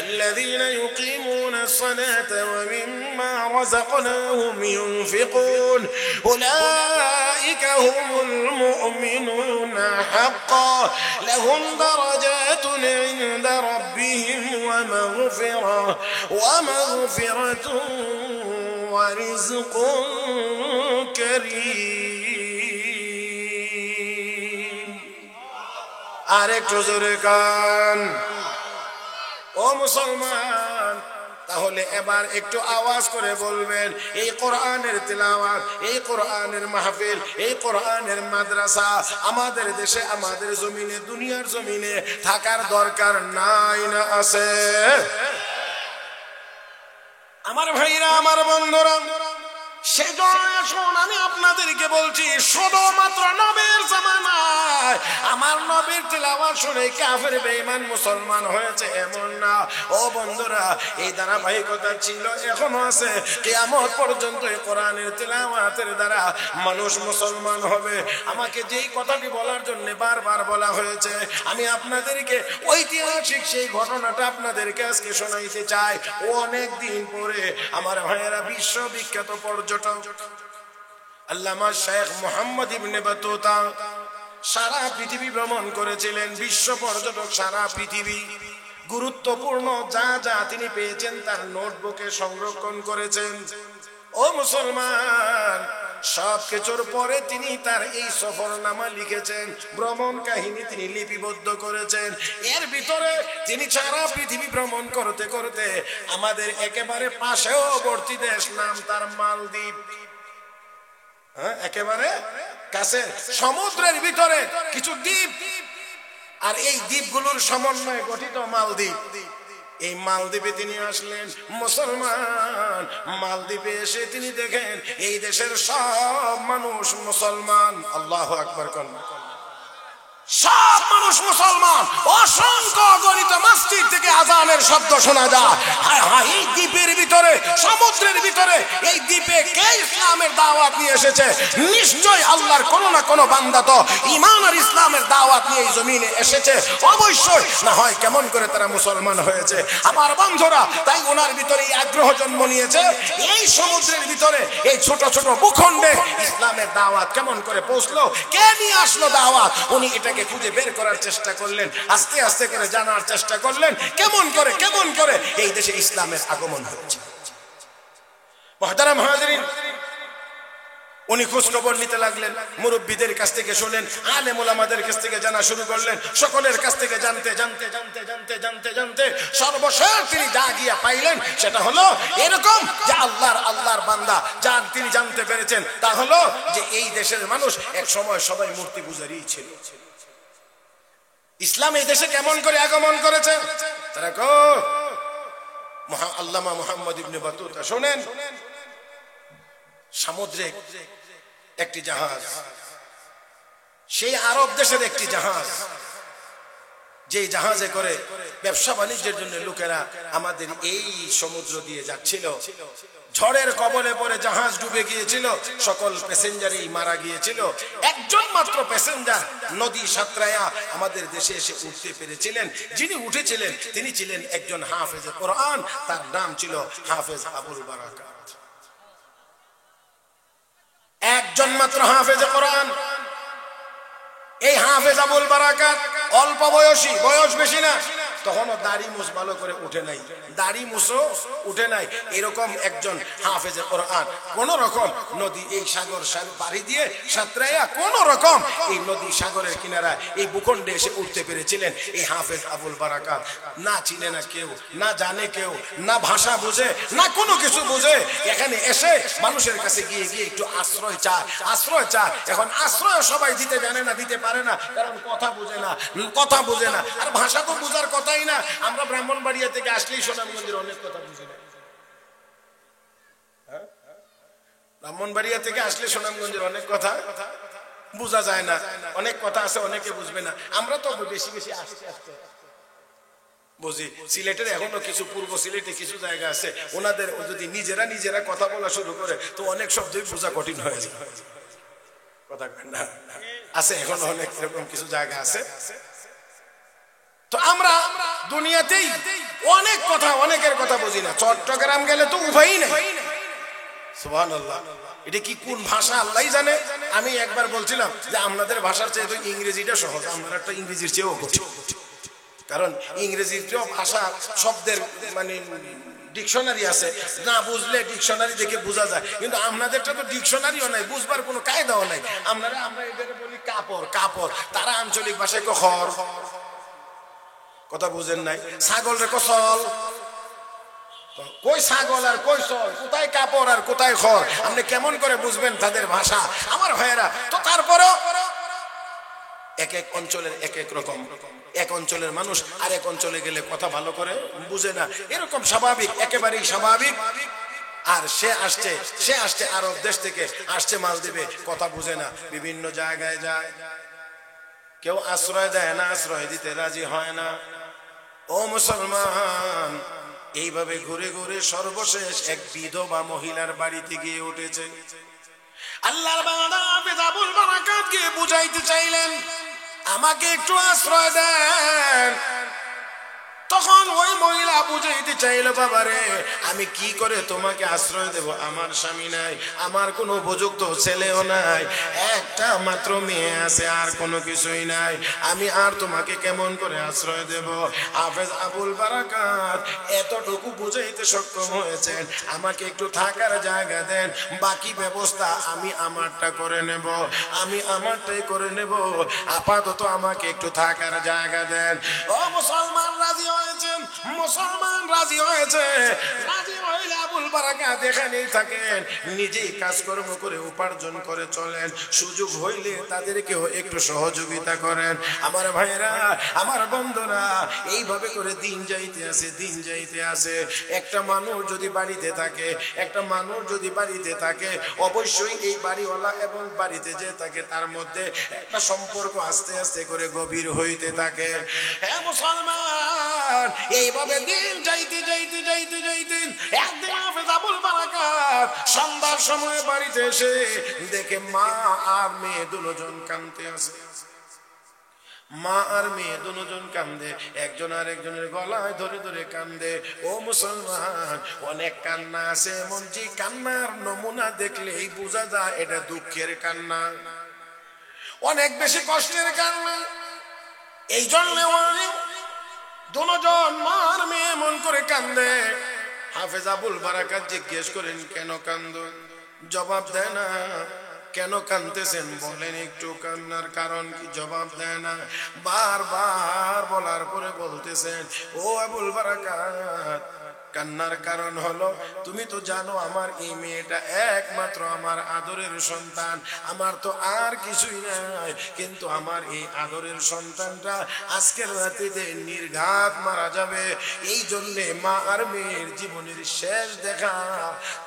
الذين يقيمون الصلاة ومما رزقناهم ينفقون أولئك هم المؤمنون حقا لهم درجات عند ربهم ومغفرة ورزق كريم. আরেকটু জোরে কান। ও মুসলমান, তাহলে এবার একটু আওয়াজ করে বলবেন, এই কোরআনের তিলাওয়াত, এই কোরআনের মাহফিল, এই কোরআনের মাদ্রাসা আমাদের দেশে, আমাদের জমিনে, দুনিয়ার জমিনে থাকার দরকার নাই না আছে? আমার ভাইরা, আমার বন্ধুরা, সেজন্য এখন আমি আপনাদেরকে বলছি, শুধুমাত্র নবীর জামানায় আমার নবীর তিলাওয়াত শুনে কাফের বেঈমান মুসলমান হয়েছে এমন না। ও বন্ধুরা, এই ধারাবাহিকতা ছিল, এখনো আছে। কিয়ামত পর্যন্ত এই কোরআনের তিলাওয়াতের দ্বারা মানুষ মুসলমান হবে। আমাকে যেই কথাটি বলার জন্য বারবার বলা হয়েছে, আমি আপনাদেরকে ঐতিহাসিক সেই ঘটনাটা আপনাদেরকে আজকে শোনাইতে চাই। অনেক দিন পরে আমার ভাইয়েরা, বিশ্ববিখ্যাত পর্যটক আল্লামা শেখ মুহাম্মদ ইবনে বাতুতা সারা পৃথিবী ভ্রমণ করেছিলেন। বিশ্ব পর্যটক সারা পৃথিবী, গুরুত্বপূর্ণ যা যা তিনি পেয়েছেন তার নোটবুকে সংরক্ষণ করেছেন। ও মুসলমান, সব কিছুর পরে তিনি তার এই সফরনামা লিখেছেন, ভ্রমণ কাহিনী তিনি লিপিবদ্ধ করেছেন। এর ভিতরে তিনি সারা পৃথিবী ভ্রমণ করতে করতে আমাদের একেবারে পাশেবর্তী দেশ, নাম তার মালদ্বীপ। হ্যাঁ, একেবারে কাছে, সমুদ্রের ভিতরে কিছু দ্বীপ, আর এই দ্বীপগুলোর সমন্বয়ে গঠিত মালদ্বীপ। এই মালদ্বীপে তিনি আসলেন। মুসলমান, মালদ্বীপে এসে তিনি দেখেন এই দেশের সব মানুষ মুসলমান। আল্লাহু আকবার। সব মানুষ মুসলমান, অসংখ্য গণিত মসজিদ থেকে আজানের শব্দ শোনা যায়। এই দ্বীপের ভিতরে, সমুদ্রের ভিতরে, এই দ্বীপে কে ইসলামের দাওয়াত নিয়ে এসেছে? নিশ্চয় আল্লাহর কোনো না কোনো বান্দা তো ঈমান আর ইসলামের দাওয়াত নিয়ে এই জমিনে এসেছে, অবশ্যই। না হয় কেমন করে তারা মুসলমান হয়েছে? আমার বন্ধুরা, তাই ওনার ভিতরে এই আগ্রহ জন্ম নিয়েছে, এই সমুদ্রের ভিতরে, এই ছোট ছোট ভূখণ্ডে ইসলামের দাওয়াত কেমন করে পৌঁছলো, কে নিয়ে আসলো দাওয়াত। উনি এটা খুঁজে বের করার চেষ্টা করলেন, আস্তে আস্তে করে জানার চেষ্টা করলেন কেমন করে এই দেশে ইসলামের আগমন হয়েছে। মুহতারাম হাজিরিন, উনি খোঁজ খবর নিতে লাগলেন, মুরব্বীদের কাছ থেকে শুনলেন, আলেম ওলামাদের কাছ থেকে জানা শুরু করলেন, সকলের কাছ থেকে জানতে সর্বশেষ তিনি যা গিয়া পাইলেন সেটা হলো এরকম যে আল্লাহর বান্দা যান তিনি জানতে পেরেছেন তা হলো যে এই দেশের মানুষ এক সময় সবাই মূর্তি পূজারী ছিল। ইসলাম এই দেশে কেমন করে আগমন করেছে তারা আল্লামা মুহাম্মদ ইবনে বাতুতা শোনেন। সামুদ্রিক একটি জাহাজ, সেই আরব দেশের একটি জাহাজ, যে জাহাজে করে ব্যবসা বাণিজ্যের জন্য লোকেরা আমাদের এই সমুদ্র দিয়ে যাচ্ছিল, ঝড়ের কবলে পড়ে জাহাজ ডুবে গিয়েছিল, সকল প্যাসেঞ্জারই মারা গিয়েছিল। একজন মাত্র প্যাসেঞ্জার নদী সাঁতরায়া আমাদের দেশে এসে উঠতে পেরেছিলেন। যিনি উঠেছিলেন তিনি ছিলেন একজন হাফেজ কোরআন, তার নাম ছিল হাফেজ আবুল বারাকাত। একজন মাত্র হাফেজ কোরআন। এই হাফেজ আবুল বারাকাত অল্প বয়সী, বয়স বেশি না, তখনও দাড়ি মুছ ভালো করে উঠে নাই, দাড়ি মুছও উঠে নাই, এরকম একজন হাফেজ কোরআন কোন রকম নদী এই সাগর পাড়ি দিয়ে সাঁতরাইয়া কোন রকম এই নদী সাগরের কিনারায় এই ভূখণ্ডে এসে উঠতে পেরেছিলেন। এই হাফেজ আবুল বারাকাত না চিনে না কেউ, না জানে কেউ, না ভাষা বুঝে, না কোনো কিছু বুঝে, এখানে এসে মানুষের কাছে গিয়ে একটু আশ্রয় চায়। এখন আশ্রয় সবাই দিতে জানে না, দিতে পারে না, কারণ কথা বুঝে না, আর ভাষা তো বুঝার কথা না। আমরা ব্রাহ্মণবাড়িয়া থেকে আসলেই সুনামগঞ্জের অনেক কথা বুঝি না, ব্রাহ্মণবাড়িয়া থেকে আসলে সুনামগঞ্জের অনেক কথা বোঝা যায় না, অনেক কথা আছে অনেকে বুঝবে না। আমরা তো বেশি আস্তে বুঝি। সিলেটের এখনো কিছু, পূর্ব সিলেটে কিছু জায়গা আছে, ওনাদের যদি নিজেরা কথা বলা শুরু করে তো অনেক শব্দই বোঝা কঠিন হয়ে যায়। কথা না আছে এখনো অনেক এরকম কিছু জায়গা আছে। তো আমরা দুনিয়াতেই অনেক কথা, অনেকের কথা বুঝি না। চট্টগ্রাম গেলে তো উভয়ই নেই। সুবহানাল্লাহ, এটা কি কোন ভাষা আল্লাহই জানে। আমি একবার বলছিলাম যে আপনাদের ভাষার চেয়ে তো ইংরেজিটা সহজ, আমরা একটা ইংরেজির চেয়েও কঠিন। কারণ ইংরেজির ভাষা শব্দের মানে ডিকশনারি আছে, না বুঝলে ডিকশনারি দেখে বোঝা যায়, কিন্তু আপনাদেরটা তো ডিকশনারিও নাই, বুঝবার কোনো কায়দাও নাই। আমরা এদের বলি কাপড়, তারা আঞ্চলিক ভাষায় খড়, কথা বুঝেন নাই। ছাগল রে কসল, কই ছাগল আর কই সল, কোথায় কাপড় আর কোথায় খড়, আপনি কেমন করে বুঝবেন তাদের ভাষা আমার ভাইয়েরা। তো তারপরেও এক এক অঞ্চলের এক এক রকম, এক অঞ্চলের মানুষ আরেক অঞ্চলে গেলে কথা ভালো করে বুঝে না, এরকম স্বাভাবিক, একেবারেই স্বাভাবিক। আর সে আসছে আরব দেশ থেকে আসছে মালদ্বীপে, কথা বুঝে না, বিভিন্ন জায়গায় যায়, কেউ আশ্রয় দেয় না, আশ্রয় দিতে রাজি হয় না। ও মুসলমান, এইভাবে ঘুরে ঘুরে সর্বশেষ এক বিধবা মহিলার বাড়িতে গিয়ে উঠেছে। আল্লাহর বান্দা হাফেজ আবুল বারাকাত কে বুঝাইতে চাইলেন, আমাকে একটু আশ্রয় দেন। তখন ওই মহিলা বুঝাইতে চাইল, বাবারে আমি কি করে তোমাকে আশ্রয় দেব, আমার স্বামী নাই, আমার কোনো উপযুক্ত ছেলেও নাই, একটা মাত্র মেয়ে আছে, আর কোনো কিছুই নাই, আমি আর তোমাকে কেমন করে আশ্রয় দেব। হাফেজ আবুল বারাকাত এতটুকু বুঝাইতে সক্ষম হয়েছেন, আমাকে একটু থাকার জায়গা দেন, বাকি ব্যবস্থা আমি আমারটা করে নেব, আমি আমারটাই করে নেব, আপাতত আমাকে একটু থাকার জায়গা দেন। ও মুসলমান রাজি হয়েছে, মুসলমান রাজি হয়েছে, রাজি হইলে আবুল বারাকাত এখানেই থাকেন, নিজেই কাজকর্ম করে উপার্জন করে চলেন, সুযোগ হইলে তাদেরকেও একটু সহযোগিতা করেন। আমার ভাইরা, আমার বন্ধুরা, এইভাবে করে দিন যাইতে আছে, দিন যাইতে আছে। একটা মানুষ যদি বাড়িতে থাকে, একটা মানুষ যদি বাড়িতে থাকে, অবশ্যই এই বাড়িওয়ালা এবং বাড়িতে যে থাকে তার মধ্যে একটা সম্পর্ক আস্তে আস্তে করে গভীর হইতে থাকে। হ্যাঁ মুসলমান, এইভাবে দিন যাইতে যাইতে যাইতে যাইতে একদিন হাফেজ আবুল বারাকাত সন্ধ্যার সময় বাড়িতে এসে দেখে মা আর মেয়ে দুজন কাঁদতে আছে। মা আর মেয়ে দুজন কান্দে, একজন আর একজনের গলায় ধরে ধরে কান্দে। ও মুসলমান, অনেক কান্না আছে, এমন যে কান্নার নমুনা দেখলেই বোঝা যায় এটা দুঃখের কান্না, অনেক বেশি কষ্টের কান্না। এই জন্য দুজন মা আর মেয়ে মন করে কান্দে। হাফেজ আবুল বারাকাত জিজ্ঞেস করেন, কেন কান্দ? জবাব দেয় না। কেন কাঁদতেছেন বলেন একটু, কান্নার কারণ কি? জবাব দেয় না। বারবার বলার পরে বলতেছেন, ও আবুল বারাকাত, কান্নার কারণ হলো তুমি তো জানো আমার এই মেয়েটা একমাত্র আমার আদরের সন্তান, আমার তো আর কিছুই নাই, কিন্তু আমার এই আদরের সন্তানটা আজকের রাতে নির্ঘাত মারা যাবে, এই জন্যে মা আর মেয়ের জীবনের শেষ দেখা,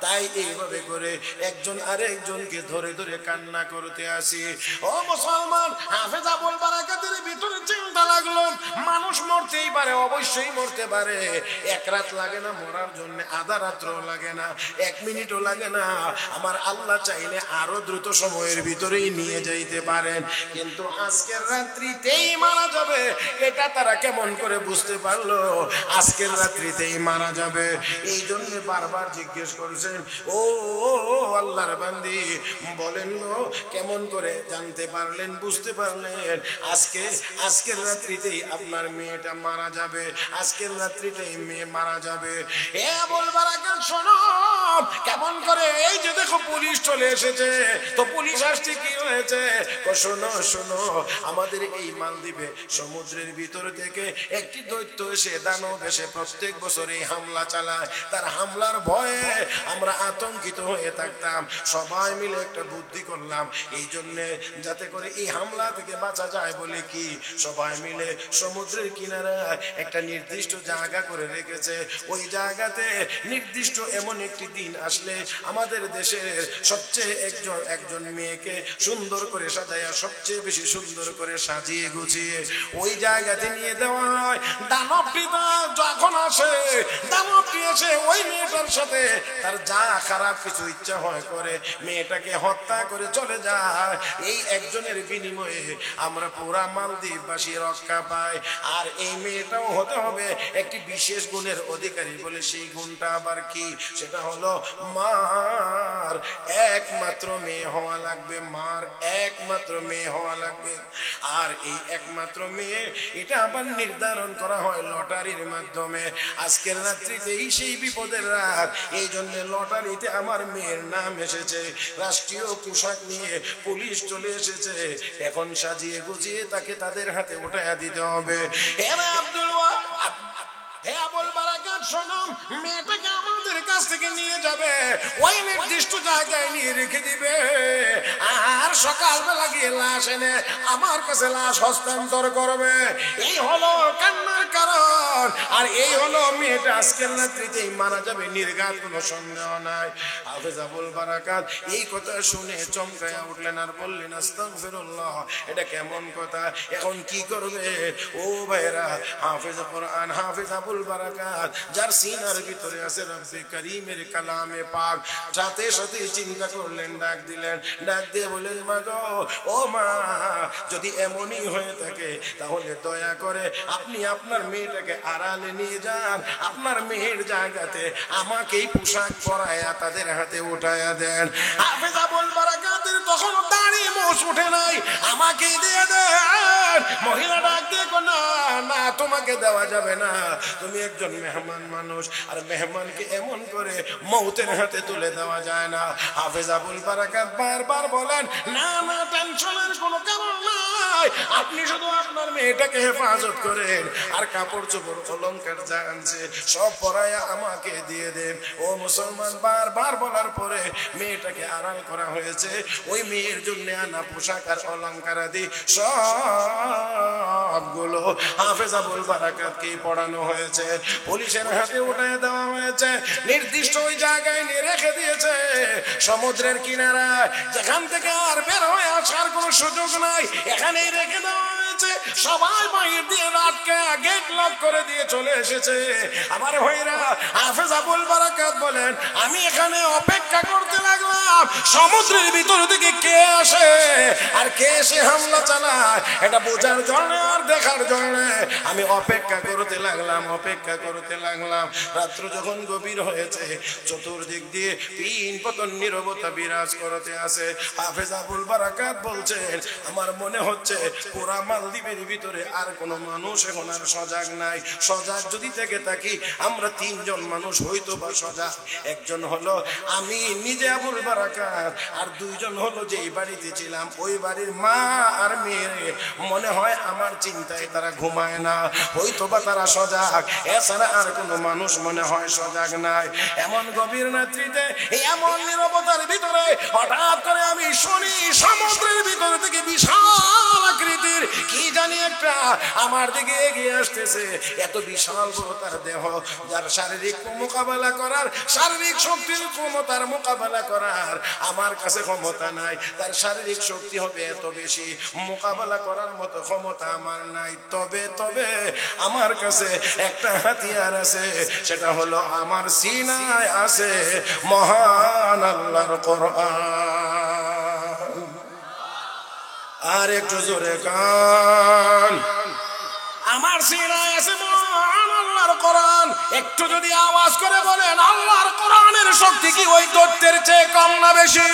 তাই এইভাবে করে একজন আরেকজনকে ধরে ধরে কান্না করতে আসি। ও মুসলমান, হাফেজ আবুল বারাকাতের ভিতরে চিন্তা লাগলো, মানুষ মরতেই পারে, অবশ্যই মরতে পারে, এক রাত লাগে না মরার জন্য, আধা রাত্র লাগে না, এক মিনিটও লাগে না, আমার আল্লাহ চাইলে আরো দ্রুত সময়ের ভিতরেই নিয়ে যাইতে পারেন, কিন্তু আজকের রাত্রিতেই মারা যাবে এটা তারা কেমন করে বুঝতে পারলো আজকের রাত্রিতেই মারা যাবে? এই জন্য বারবার জিজ্ঞেস করছেন, ও আল্লাহর বান্দি বলেন কেমন করে জানতে পারলেন, বুঝতে পারলেন আজকের রাত্রিতেই আপনার মেয়েটা মারা যাবে, আজকের রাত্রিতেই মেয়ে মারা যাবে? এ আবুল বারাকাত শোনো, কেমন করে? এই যে দেখো পুলিশ চলে এসেছে। তো পুলিশ আসছে, কি হয়েছে? শোনো শোনো, আমাদের এই মালদ্বীপে সমুদ্রের ভিতর থেকে একটি দৈত্য এসে, দানব এসে প্রত্যেক বছর এই হামলা চালায়, তার হামলার ভয়ে আমরা আতঙ্কিত হয়ে থাকতাম, সবাই মিলে একটা বুদ্ধি করলাম, এই জন্যে যাতে করে এই হামলা থেকে বাঁচা যায় বলে কি সবাই মিলে সমুদ্রের কিনারায় একটা নির্দিষ্ট জায়গা করে রেখেছে, ওই জায়গাতে নির্দিষ্ট এমন একটি দিন আসলে আমাদের দেশের সবচেয়ে একজন মেয়েকে সুন্দর করে সাজাইয়া, সবচেয়ে বেশি সুন্দর করে সাজিয়ে গুছিয়ে ওই জায়গাতে নিয়ে দেওয়া হয়। দানবটি যখন আসে, দানবটি এসে ওই মেয়েটার সাথে তার যা খারাপ কিছু ইচ্ছা হয় করে, মেয়েটাকে হত্যা করে চলে যায়। এই একজনের বিনিময়ে আমরা পুরা মালদ্বীপবাসী রক্ষা পাই। আর এই মেয়েটাও হতে হবে একটি বিশেষ গুণের অধিকারী, বলে সেই গুণটা আবার কি? সেটা হলো মার একমাত্র মেয়ে হওয়া লাগবে, মার একমাত্র মেয়ে হওয়া লাগবে। আর এই একমাত্র মেয়ে এটা আবার নির্ধারণ করা হয় লটারির মাধ্যমে। আজকের রাত্রিতেই সেই বিপদের রাত, এই জন্য লটারিতে আমার মেয়ের নাম এসেছে, রাষ্ট্রীয় পোশাক নিয়ে পুলিশ চলে এসেছে, এখন সাজিয়ে গুছিয়ে তাকে তাদের হাতে উঠাইয়া দিতে হবে। আব্দুল ওয়াহাব, হে আবুল বারাকাত শোনো, মেয়েটাকে আমাদের কাছ থেকে নিয়ে যাবে, ওই নির্দিষ্ট জায়গায় নিয়ে রেখে দিবে, আর সকালবেলা গিয়ে লাশ এনে আমার কাছে লাশ হস্তান্তর করবে। এই হলো কান্নার কারণ। আর এই হলো মেয়েটা আজকের রাত্রিতেই মারা যাবে, নির্ঘাত কোনো সন্দেহ নাই। হাফেজ আবুল বারাকাত এই কথা শুনে চমকায়া উঠলেন আর বললেন, আস্তাগফিরুল্লাহ, এটা কেমন কথা, এখন কি করবে? ও ভাইরা, হাফেজ কোরআন হাফেজ আবুল বারাকাত যার সিনার ভিতরে আছে রব্বে করিমের কালামে পাক, সাথে সাথে চিন্তা করলেন, ডাক দিলেন, ডাক দিয়ে বলেন, মা গো, ও মা, যদি এমনই হয়ে থাকে তাহলে দয়া করে আপনি আপনার মেয়েটাকে আড়ালে নিয়ে যান, আপনার মেয়ের জায়গাতে আমাকেই পোশাক পরায়া তাদের হাতে উঠায়া দেন। হাফেজ আবুল বারাকাতের তখন দাঁড়িয়ে মোষ উঠে নাই, আমাকেই দিয়ে দেন। মহিলা ডাক দিয়ে, না না, তোমাকে দেওয়া যাবে না, তুমি একজন মেহমান মানুষ, আর মেহমানকে এমন করে মৌতের হাতে তুলে দেওয়া যায় না। হাফেজ আবুল বারাকাত বারবার বলেন, না না, টেনশনের কোনো কারণ নাই, আপনি শুধু আপনার মেয়েটাকে হেফাজত করেন, আর কাপড় চোপড় অলংকার যা আনছে সব পরায়া আমাকে দিয়ে দেন। ও মুসলমান, বারবার বলার পরে মেয়েটাকে আড়াল করা হয়েছে। ওই মেয়ের জন্য আনা পোশাক আর অলংকার আদি সবগুলো হাফেজ আবুল বারাকাতকে পড়ানো হয়েছে, পুলিশের হাতে উঠায় দেওয়া হয়েছে, নির্দিষ্ট ওই জায়গায় নিয়ে রেখে দিয়েছে, সমুদ্রের কিনারায়, যেখান থেকে আর বের হয়ে আসার কোনো সুযোগ নাই, এখানেই রেখে দেওয়া হয়েছে। সবাই বাইরে দিয়ে আটকে গেট লক করে দিয়ে চলে এসেছে। আমার ভাইরা, হাফেজ আবুল বারাকাত বলেন, আমি এখানে অপেক্ষা করতে লাগলাম সমুদ্রের ভিতর থেকে কে আসে আর কে এসে হামলা চালায়, এটা বোঝার জন্য আর দেখার জন্য আমি অপেক্ষা করতে লাগলাম, অপেক্ষা করতে লাগলাম। রাত্র যখন গভীর হয়েছে, চতুর্দিক দিয়ে তিন পতন নীরবতা বিরাজ করতে আছে। হাফেজ আবুল বারাকাত বলছেন, আমার মনে হচ্ছে পুরা মালদ্বীপের ভিতরে আর কোনো মানুষ এখন আর সজাগ নাই। সজাগ যদি থেকে থাকি আমরা তিনজন মানুষ হইতো বা সজাগ। একজন হলো আমি নিজে আবুল বারাকাত, আর দুইজন হলো যে বাড়িতে ছিলাম ওই বাড়ির মা আর মেয়ে। মনে হয় আমার চিন্তায় তারা ঘুমায় না, হয়তো বা তারা সজাগ, এছাড়া আর কোনো মানুষ মনে হয় সজাগ নাই। এমন গভীর রাত্রিতে, এমন নীরবতার ভিতরে হঠাৎ করে আমি শুনি সমুদ্রের ভিতর থেকে বিশাল আকৃতির কি জানি একটা আমার দিকে এগিয়ে আসতেছে। এত বিশাল বড় তার দেহ, যার শারীরিক মোকাবেলা করার, শারীরিক শক্তির ক্ষমতার মোকাবেলা করার আমার কাছে ক্ষমতা নাই। তার শারীরিক শক্তি হবে এত বেশি, মোকাবেলা করার মতো ক্ষমতা আমার নাই। তবে তবে আমার কাছে একটা হাতিয়ার আছে, সেটা হলো আমার সিনায় আছে মহান আল্লাহর কোরআন। আর একটু জোরে কান, আমার সিনায় আছে মহান আল্লাহর কোরআন। একটু যদি আওয়াজ করে বলেন, আল্লাহর কোরআনের শক্তি কি ওই দৈত্যের চেয়ে কম না বেশি?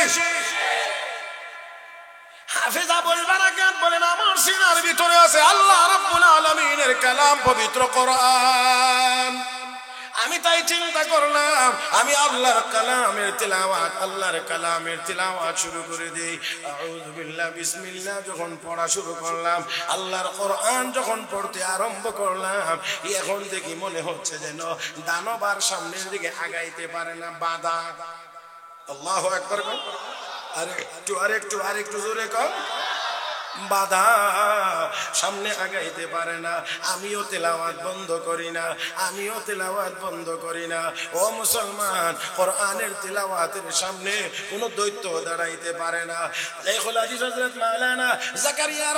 হাফেজ আবুল বারাকাত বলেন, আমার সিনার ভিতরে আছে আল্লাহ রাব্বুল আলামিনের কালাম, পবিত্র কোরআন। আমি তাই চিন্তা করলাম, আমি আল্লাহর কালামের তিলাওয়াত, আল্লাহর কালামের তিলাওয়াত শুরু করে দেই। আউযু বিল্লাহ, বিসমিল্লাহ যখন পড়া শুরু করলাম, আল্লাহর কোরআন যখন পড়তে আরম্ভ করলাম, এখন দেখি মনে হচ্ছে যেন দানব আর সামনের দিকে আগাইতে পারে না, বাধা। আল্লাহু আকবার। আরেকটু জোরে কর, বাধা, সামনে আগাইতে পারে না। আমিও তেলাওয়াত বন্ধ করি না, আমিও তেলাওয়াত বন্ধ করি না। ও মুসলমান, কোরআনের তেলাওয়াতের সামনে কোনো দৈত্য দাঁড়াইতে পারে না। শেখুল হাদিস হযরত মাওলানা জাকারিয়া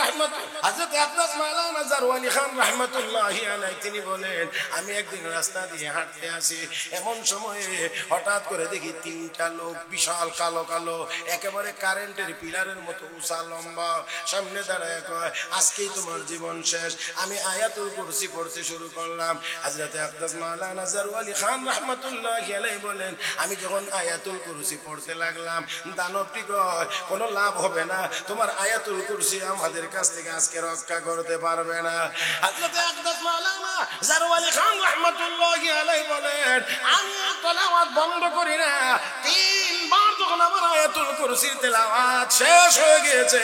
হযরত আব্বাস মাওলানা জারওয়ানি খান রাহমাতুল্লাহি আলাইহি তিনি বলেন, আমি একদিন রাস্তা দিয়ে হাঁটতে আসি, এমন সময়ে হঠাৎ করে দেখি তিনটা লোক বিশাল কালো কালো, একেবারে কারেন্টের পিলারের মতো উঁচা লম্বা, সামনে দাঁড়ায় কয়, আজকেই তোমার জীবন শেষ। আমি আয়াতুল কুরসি পড়তে শুরু করলাম। হযরত আব্বাস মাওলানা জারওয়ানি খান রাহমাতুল্লাহি আলাইহি বলেন, আমি যখন আয়াতুল কুরসি পড়তে লাগলাম, দানবটি কয়, কোনো লাভ হবে না, তোমার আয়াতুল কুরসি আমাদের কাছ থেকে আজকে রক্ষা করতে পারবে না। হযরত আব্বাস মাওলানা জারওয়ানি খান রাহমাতুল্লাহি আলাইহি বলেন, আমি তেলাওয়াত বন্ধ করি না। তিনবার যখন আমার আয়াতুল কুরসির তেলাওয়াত শেষ হয়ে গিয়েছে,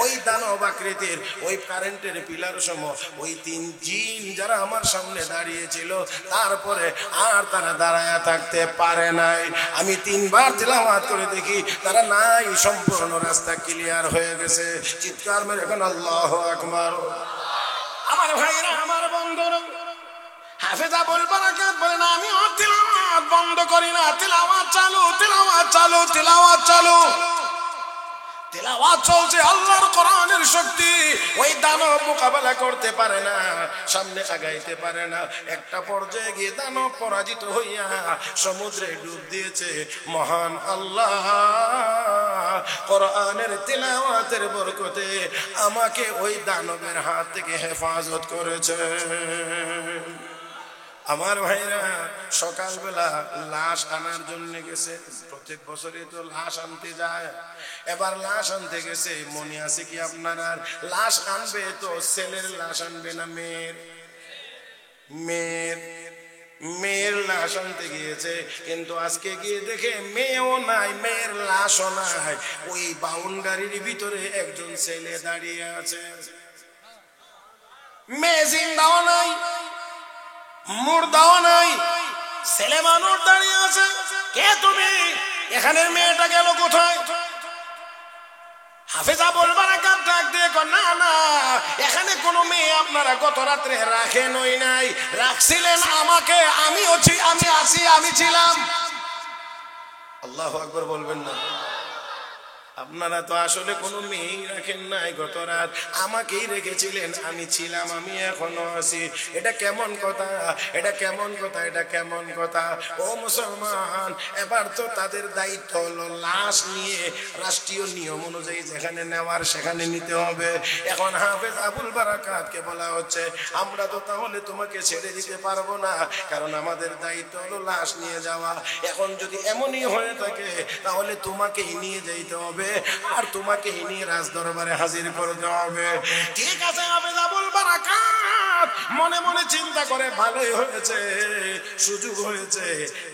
ওই দানব আকৃতির ওই কারেন্টের পিলার সম ওই তিন জিন যারা আমার সামনে দাঁড়িয়েছিল, তারপরে আর তারা দাঁড়ায়া থাকতে পারে নাই। আমি তিনবার তেলাওয়াত করে দেখি তারা নাই, সম্পূর্ণ রাস্তা ক্লিয়ার হয়ে গেছে। চিৎকার মেরে এখন আল্লাহু আকবার। আমার ভাইরা, আমার বন্ধুরা, হাফেজ আবুল বারাকাত বলেন আমি তিলাওয়াত বন্ধ করি না, তিলাওয়াত চালু, তিলাওয়াত চালু, তিলাওয়াত চালু, তিলাওয়াত চলছে। আল্লাহর কোরআনের শক্তি ওই দানব মোকাবেলা করতে পারে না, সামনে আগাইতে পারে না। একটা পর্যায়ে গিয়ে দানব পরাজিত হইয়া সমুদ্রে ডুব দিয়েছে। মহান আল্লাহ কোরআনের তিলাওয়াতের বরকতে আমাকে ওই দানবের হাত থেকে হেফাজত করেছে। আমার ভাইরা সকালবেলা লাশ আনার জন্য গেছে, প্রত্যেক বছরই তো লাশ আনতে যায়, এবার লাশ আনতে গেছে। মনে আছে কি আপনার? লাশ আনবে তো ছেলের লাশ আনবে না মেয়ের? মেয়ের লাশ আনতে গিয়েছে, কিন্তু আজকে গিয়ে দেখে মেয়েও নাই, মেয়ের লাশও নাই। ওই বাউন্ডারির ভিতরে একজন ছেলে দাঁড়িয়ে আছে, মেয়ে জিন্দাও নাই, মুর্দাও নাই, ছেলে মানুষ দাঁড়িয়ে আছে। কে তুমি? এখানে মেয়েটা গেল কোথায়? হাফেজ আবুল বারাকাত ডাক দিয়ে না না, এখানে কোনো মেয়ে আপনারা গত রাত্রে রাখেনই নাই, রাখছিলেন আমাকে, আমি আছি, আমি ছিলাম। আল্লাহু আকবার বলবেন না? আপনারা তো আসলে কোনো মেয়েই রাখেন নাই, গত রাত আমাকেই রেখেছিলেন, আমি ছিলাম, আমি এখনো আছি। এটা কেমন কথা? এটা কেমন কথা? এটা কেমন কথা? ও মুসলমান, এবার তো তাদের দায়িত্ব হলো লাশ নিয়ে রাষ্ট্রীয় নিয়ম অনুযায়ী যেখানে নেওয়ার সেখানে নিতে হবে। এখন হাফেজ আবুল বারাকাতকে বলা হচ্ছে আমরা তো তাহলে তোমাকে ছেড়ে দিতে পারবো না, কারণ আমাদের দায়িত্ব হলো লাশ নিয়ে যাওয়া। এখন যদি এমনই হয়ে থাকে তাহলে তোমাকেই নিয়ে যেতে হবে, আর তোমাকে নিয়ে রাজ দরবারে হাজির করতে হবে। ঠিক আছে হাফেজ আবুল বারাকাত মনে মনে চিন্তা করে, ভালোই হয়েছে, সুযোগ হয়েছে,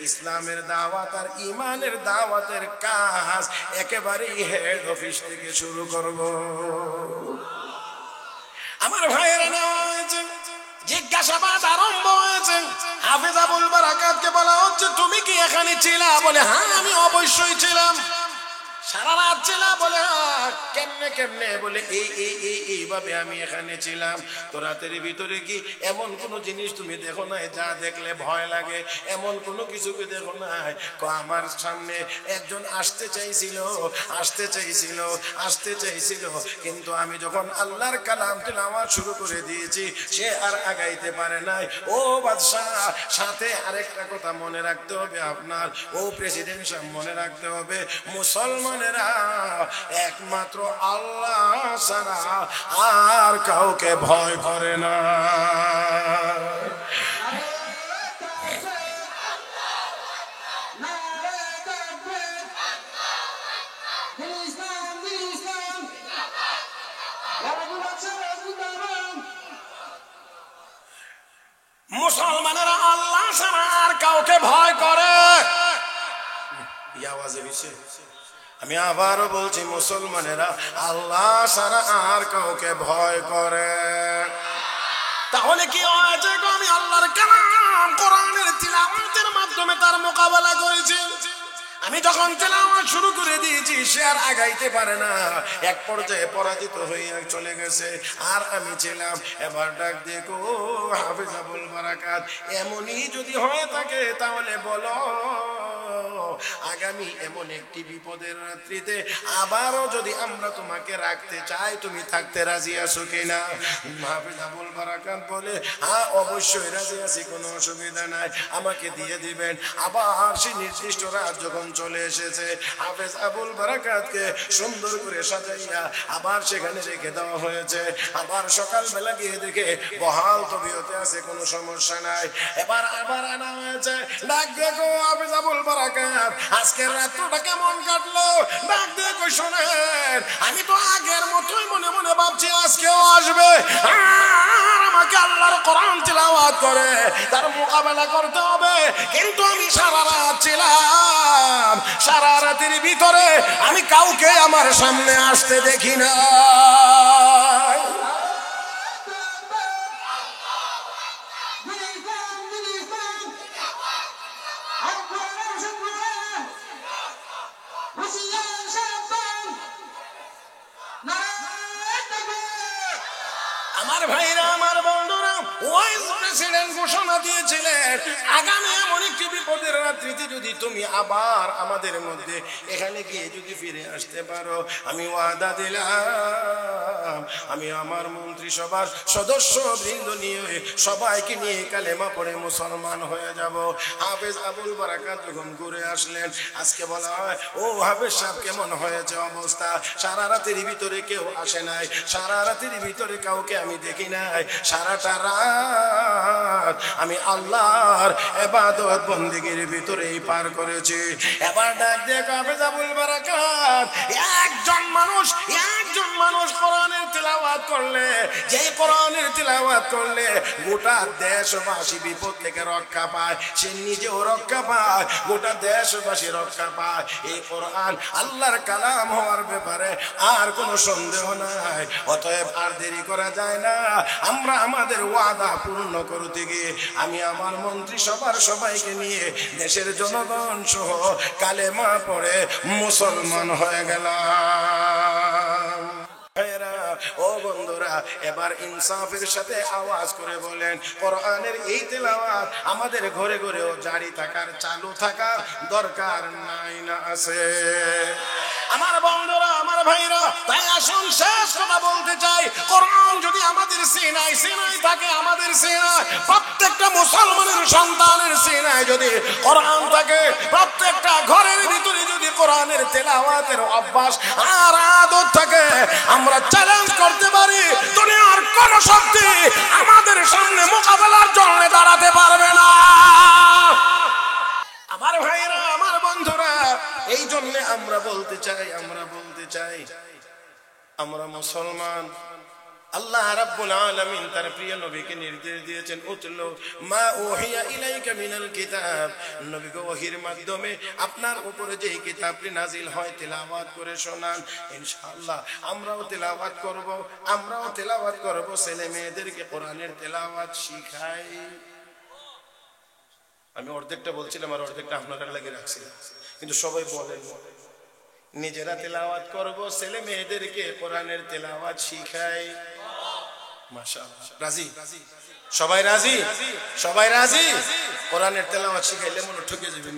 ইসলামের দাওয়াত আর ইমানের দাওয়াতের কাজ একেবারেই হেড অফিস থেকে শুরু করব। আমার ভাইয়েরা নেওয়া হয়েছে, জিজ্ঞাসাবাদ আরম্ভ হয়েছে। হাফেজ আবুল বারাকাতকে বলা হচ্ছে তুমি কি এখানে ছিলা? বলে হ্যাঁ আমি অবশ্যই ছিলাম। সারা রাত ছিলাম? বলে কেমনে কেমনে? বলে এইভাবে আমি এখানে ছিলাম। তো রাতের ভিতরে কি এমন কোনো জিনিস তুমি দেখো নাই যা দেখলে ভয় লাগে? এমন কোনো কিছু কি দেখো নাই? আমার সামনে একজন আসতে চাইছিল, কিন্তু আমি যখন আল্লাহর কালাম তিলাওয়াত শুরু করে দিয়েছি সে আর আগাইতে পারে নাই। ও বাদশাহ, সাথে আরেকটা কথা মনে রাখতে হবে আপনার, ও প্রেসিডেন্ট সাহেব মনে রাখতে হবে, মুসলমানেরা একমাত্র আল্লাহ ছাড়া আর কাউকে ভয় করে না। মুসলমানেরা আল্লাহ ছাড়া আর কাউকে ভয় করে। আমি আবারও বলছি, মুসলমানেরা আল্লাহ ছাড়া আর কাউকে ভয় করে। তাহলে কি হয়েছে? আমি আল্লাহর কালাম কোরআনের তিলাওয়াতের মাধ্যমে তার মোকাবেলা করেছি। আমি যখন তিলাওয়াত শুরু করে দিয়েছি সে আর আগাইতে পারে না, এক পর্যায়ে পরাজিত হয়ে চলে গেছে, আর আমি ছিলাম। এবার ডাক দেখো হাফেজ আবুল বারাকাত, এমনই যদি হয়ে থাকে তাহলে বলো আগামী এমন একটি বিপদের রাত্রিতে আবারও যদি আমরা তোমাকে রাখতে চাই তুমি থাকতে রাজি আছো কিনা? হাফেজ আবুল বারাকাত বলে হ্যাঁ অবশ্যই রাজি আছি, কোনো অসুবিধা নাই, আমাকে দিয়ে দিবেন। আবার সে নির্দিষ্ট রাত যখন চলে এসেছে, হাফেজ আবুল বারাকাতকে সুন্দর করে সাজাইয়া আবার সেখানে রেখে দেওয়া হয়েছে। আবার সকালবেলা গিয়ে দেখে বহাল তবিয়তে আছে, কোনো সমস্যা নাই। এবার আবার আনা হয়েছে, ডাক দেখো হাফেজ আবুল বারাকাত আজকের রাতটা কেমন কাটলো? ডাক দেখো শোনেন, আমি তো আগের মতোই মনে মনে ভাবছি আজকেও আসবে, আমাকে আল্লাহর কোরআন তিলাওয়াত করে তার মোকাবেলা করতে হবে। কিন্তু আমি সারা রাত ছিলাম, সারা রাতের ভিতরে আমি কাউকে আমার সামনে আসতে দেখি না। আমার ভাইরা, আমার বন্ধুরা, ওই বলেছিলেন, ঘোষণা দিয়েছিলেন, আগামী এমন একটি বিপদের রাত্রিতে যদি তুমি আবার আমাদের মধ্যে এখানে গিয়ে যদি ফিরে আসতে পারো, আমি ওয়াদা দিলাম আমি আমার মন্ত্রিসভার সদস্য বৃন্দ নিয়ে সবাইকে নিয়ে কালেমা পড়ে মুসলমান হয়ে যাব। হাফেজ আবুল বারাকাত যখন ঘুরে আসলেন, আজকে বলা হয় ও হাফেজ সাহেব কেমন হয়েছে অবস্থা? সারা রাতের ভিতরে কেউ আসে নাই, সারা রাতের ভিতরে কাউকে আমি দেখি নাই, সারাটা রাত আমি আল্লাহর ইবাদত বন্দেগীর ভিতরেই পার করেছি। এবার ডাক দিয়ে হাফেজ আবুল বারাকাত, একজন মানুষ কোরআনের তিলাওয়াত করলে, যে কোরআনের তিলাওয়াত করলে গোটা দেশবাসী বিপদ থেকে রক্ষা পায়, সে নিজেও রক্ষা পায়, গোটা দেশবাসী রক্ষা পায়। এই কোরআন আল্লাহর কালাম হওয়ার ব্যাপারে আর কোনো সন্দেহ নাই। অতএব আর দেরি করা যায় না, আমরা আমাদের ওয়াদা পূর্ণ করতে গিয়ে আমি আমার মন্ত্রিসভার সবাইকে নিয়ে দেশের জনগণ সহ কালেমা পড়ে মুসলমান হয়ে গেলাম। ও বন্ধুরা, এবার ইনসাফের সাথে আওয়াজ করে বলেন, কোরআনের এই তেলাওয়াত আমাদের ঘরে ঘরেও জারি থাকার, চালু থাকার দরকার নাই না আছে? আমার বন্ধুরা, আমার ভাইরা, তাই আসুন শেষ কথা বলতে চাই, কোরআন যদি আমাদের সিনায় থাকে, আমাদের সিনায় প্রত্যেকটা মুসলমানের সন্তানের সিনায় যদি কোরআন থাকে, প্রত্যেকটা ঘরের ভিতরে যদি কোরআনের তেলাওয়াতের অভ্যাস আর আদত থাকে, আমরা চ্যালেঞ্জ করতে পারি দুনিয়ার কোন শক্তি আমাদের সামনে মোকাবেলার জন্য দাঁড়াতে পারবে না। আমার ভাইরা, আমার বন্ধুরা, এই জন্য আমরা বলতে চাই আমরা মুসলমান। আল্লাহ রাব্বুল আলামিন তার প্রিয় নবীকে নির্দেশ দিয়েছেন, উতলু মা উহিয়া ইলাইকা মিনাল কিতাব, নবীকে ওহীর মাধ্যমে আপনার উপরে যে কিতাবটি নাজিল হয় তেলাওয়াত করে শোনান। ইনশাআল্লাহ আমরাও তেলাওয়াত করব, ছেলে মেয়েদেরকে কোরআনের তেলাওয়াত শিখাই। আমি অর্ধেকটা বলছিলাম আর অর্ধেকটা আপনাদের লাগে রাখছিলাম, কিন্তু সবাই বলেন নিজেরা তেলাওয়াত করব, ছেলে মেয়েদেরকে কোরআনের তেলাওয়াত শিখাই। মাশাআল্লাহ, রাজি? সবাই রাজি? কোরআনের তেলাওয়াত শিখাইলে মনে ঠকে যাবে।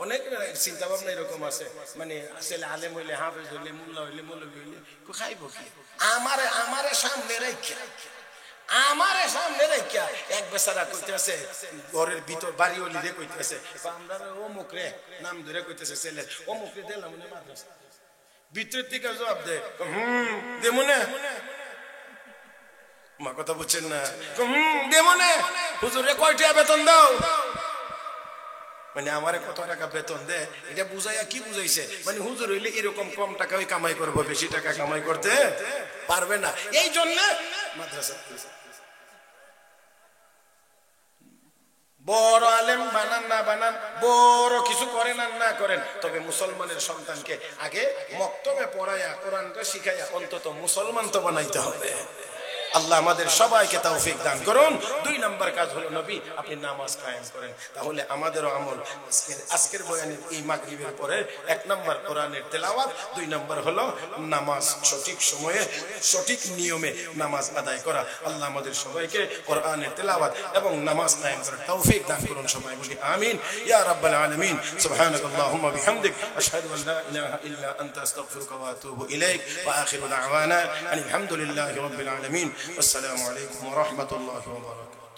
অনেক চিন্তা ভাবনা এরকম আছে, মানে ছেলে আলেম হইলে, হাফেজ হইলে, মোল্লা হইলে, মৌলভী হইলে খাইব কি? আমারে সামনে রেখা এক বেচারা কইতেছে, ঘরের ভিতর বাড়ি হলি কইতেছে, আমরা অমুক রে নাম ধরে কইতেছে, ছেলে অমুক রে দিলাম মাদ্রাসা, ভিতরের থেকে জবাব দেয় দেমনে, মা কথা বুঝছেন না, দেমনে হুজুরে কয়টা বেতন দাও, মানে আমারে কত টাকা বেতন দেয়, এটা বুঝাইয়া কি বুঝাইছে, মানে হুজুর হইলে এরকম কম টাকা কামাই করবো, বেশি টাকা কামাই করতে পারবে না। এই জন্য মাদ্রাসা বড় আলেম বানান না বানান, বড় কিছু করেন আর না করেন, তবে মুসলমানের সন্তানকে আগে মক্তবে পড়াইয়া কোরআনটা শিখাইয়া অন্তত মুসলমান তো বানাইতে হবে। আল্লাহ আমাদের সবাইকে তৌফিক দান করুন। 2 নম্বর কাজ হলো নবী আপনি নামাজ কায়েম করেন, তাহলে আমাদেরও আমল আজকের বয়ানের এই মাগরিবের পরে 1 নম্বর কোরআনের তেলাওয়াত, 2 নম্বর হলো নামাজ সঠিক সময়ে সঠিক নিয়মে নামাজ আদায় করা। আল্লাহ আমাদের সবাইকে কোরআনের তেলাওয়াত এবং নামাজ কায়েম করার তৌফিক দান করুন। সবাই বলি আমিন ইয়া রাব্বাল আলামিন। সুবহানাকাল্লাহুম্মা বিহামদিক আশহাদু আল লা ইলাহা ইল্লা আনতা আস্তাগফিরুকা ওয়া আতুবু ইলাইক ওয়া আখিরু দাওয়ানা আলহামদুলিল্লাহি রাব্বিল আলামিন। আসসালামু আলাইকুম ওয়া রাহমাতুল্লাহি ওয়া বারাকাতুহু।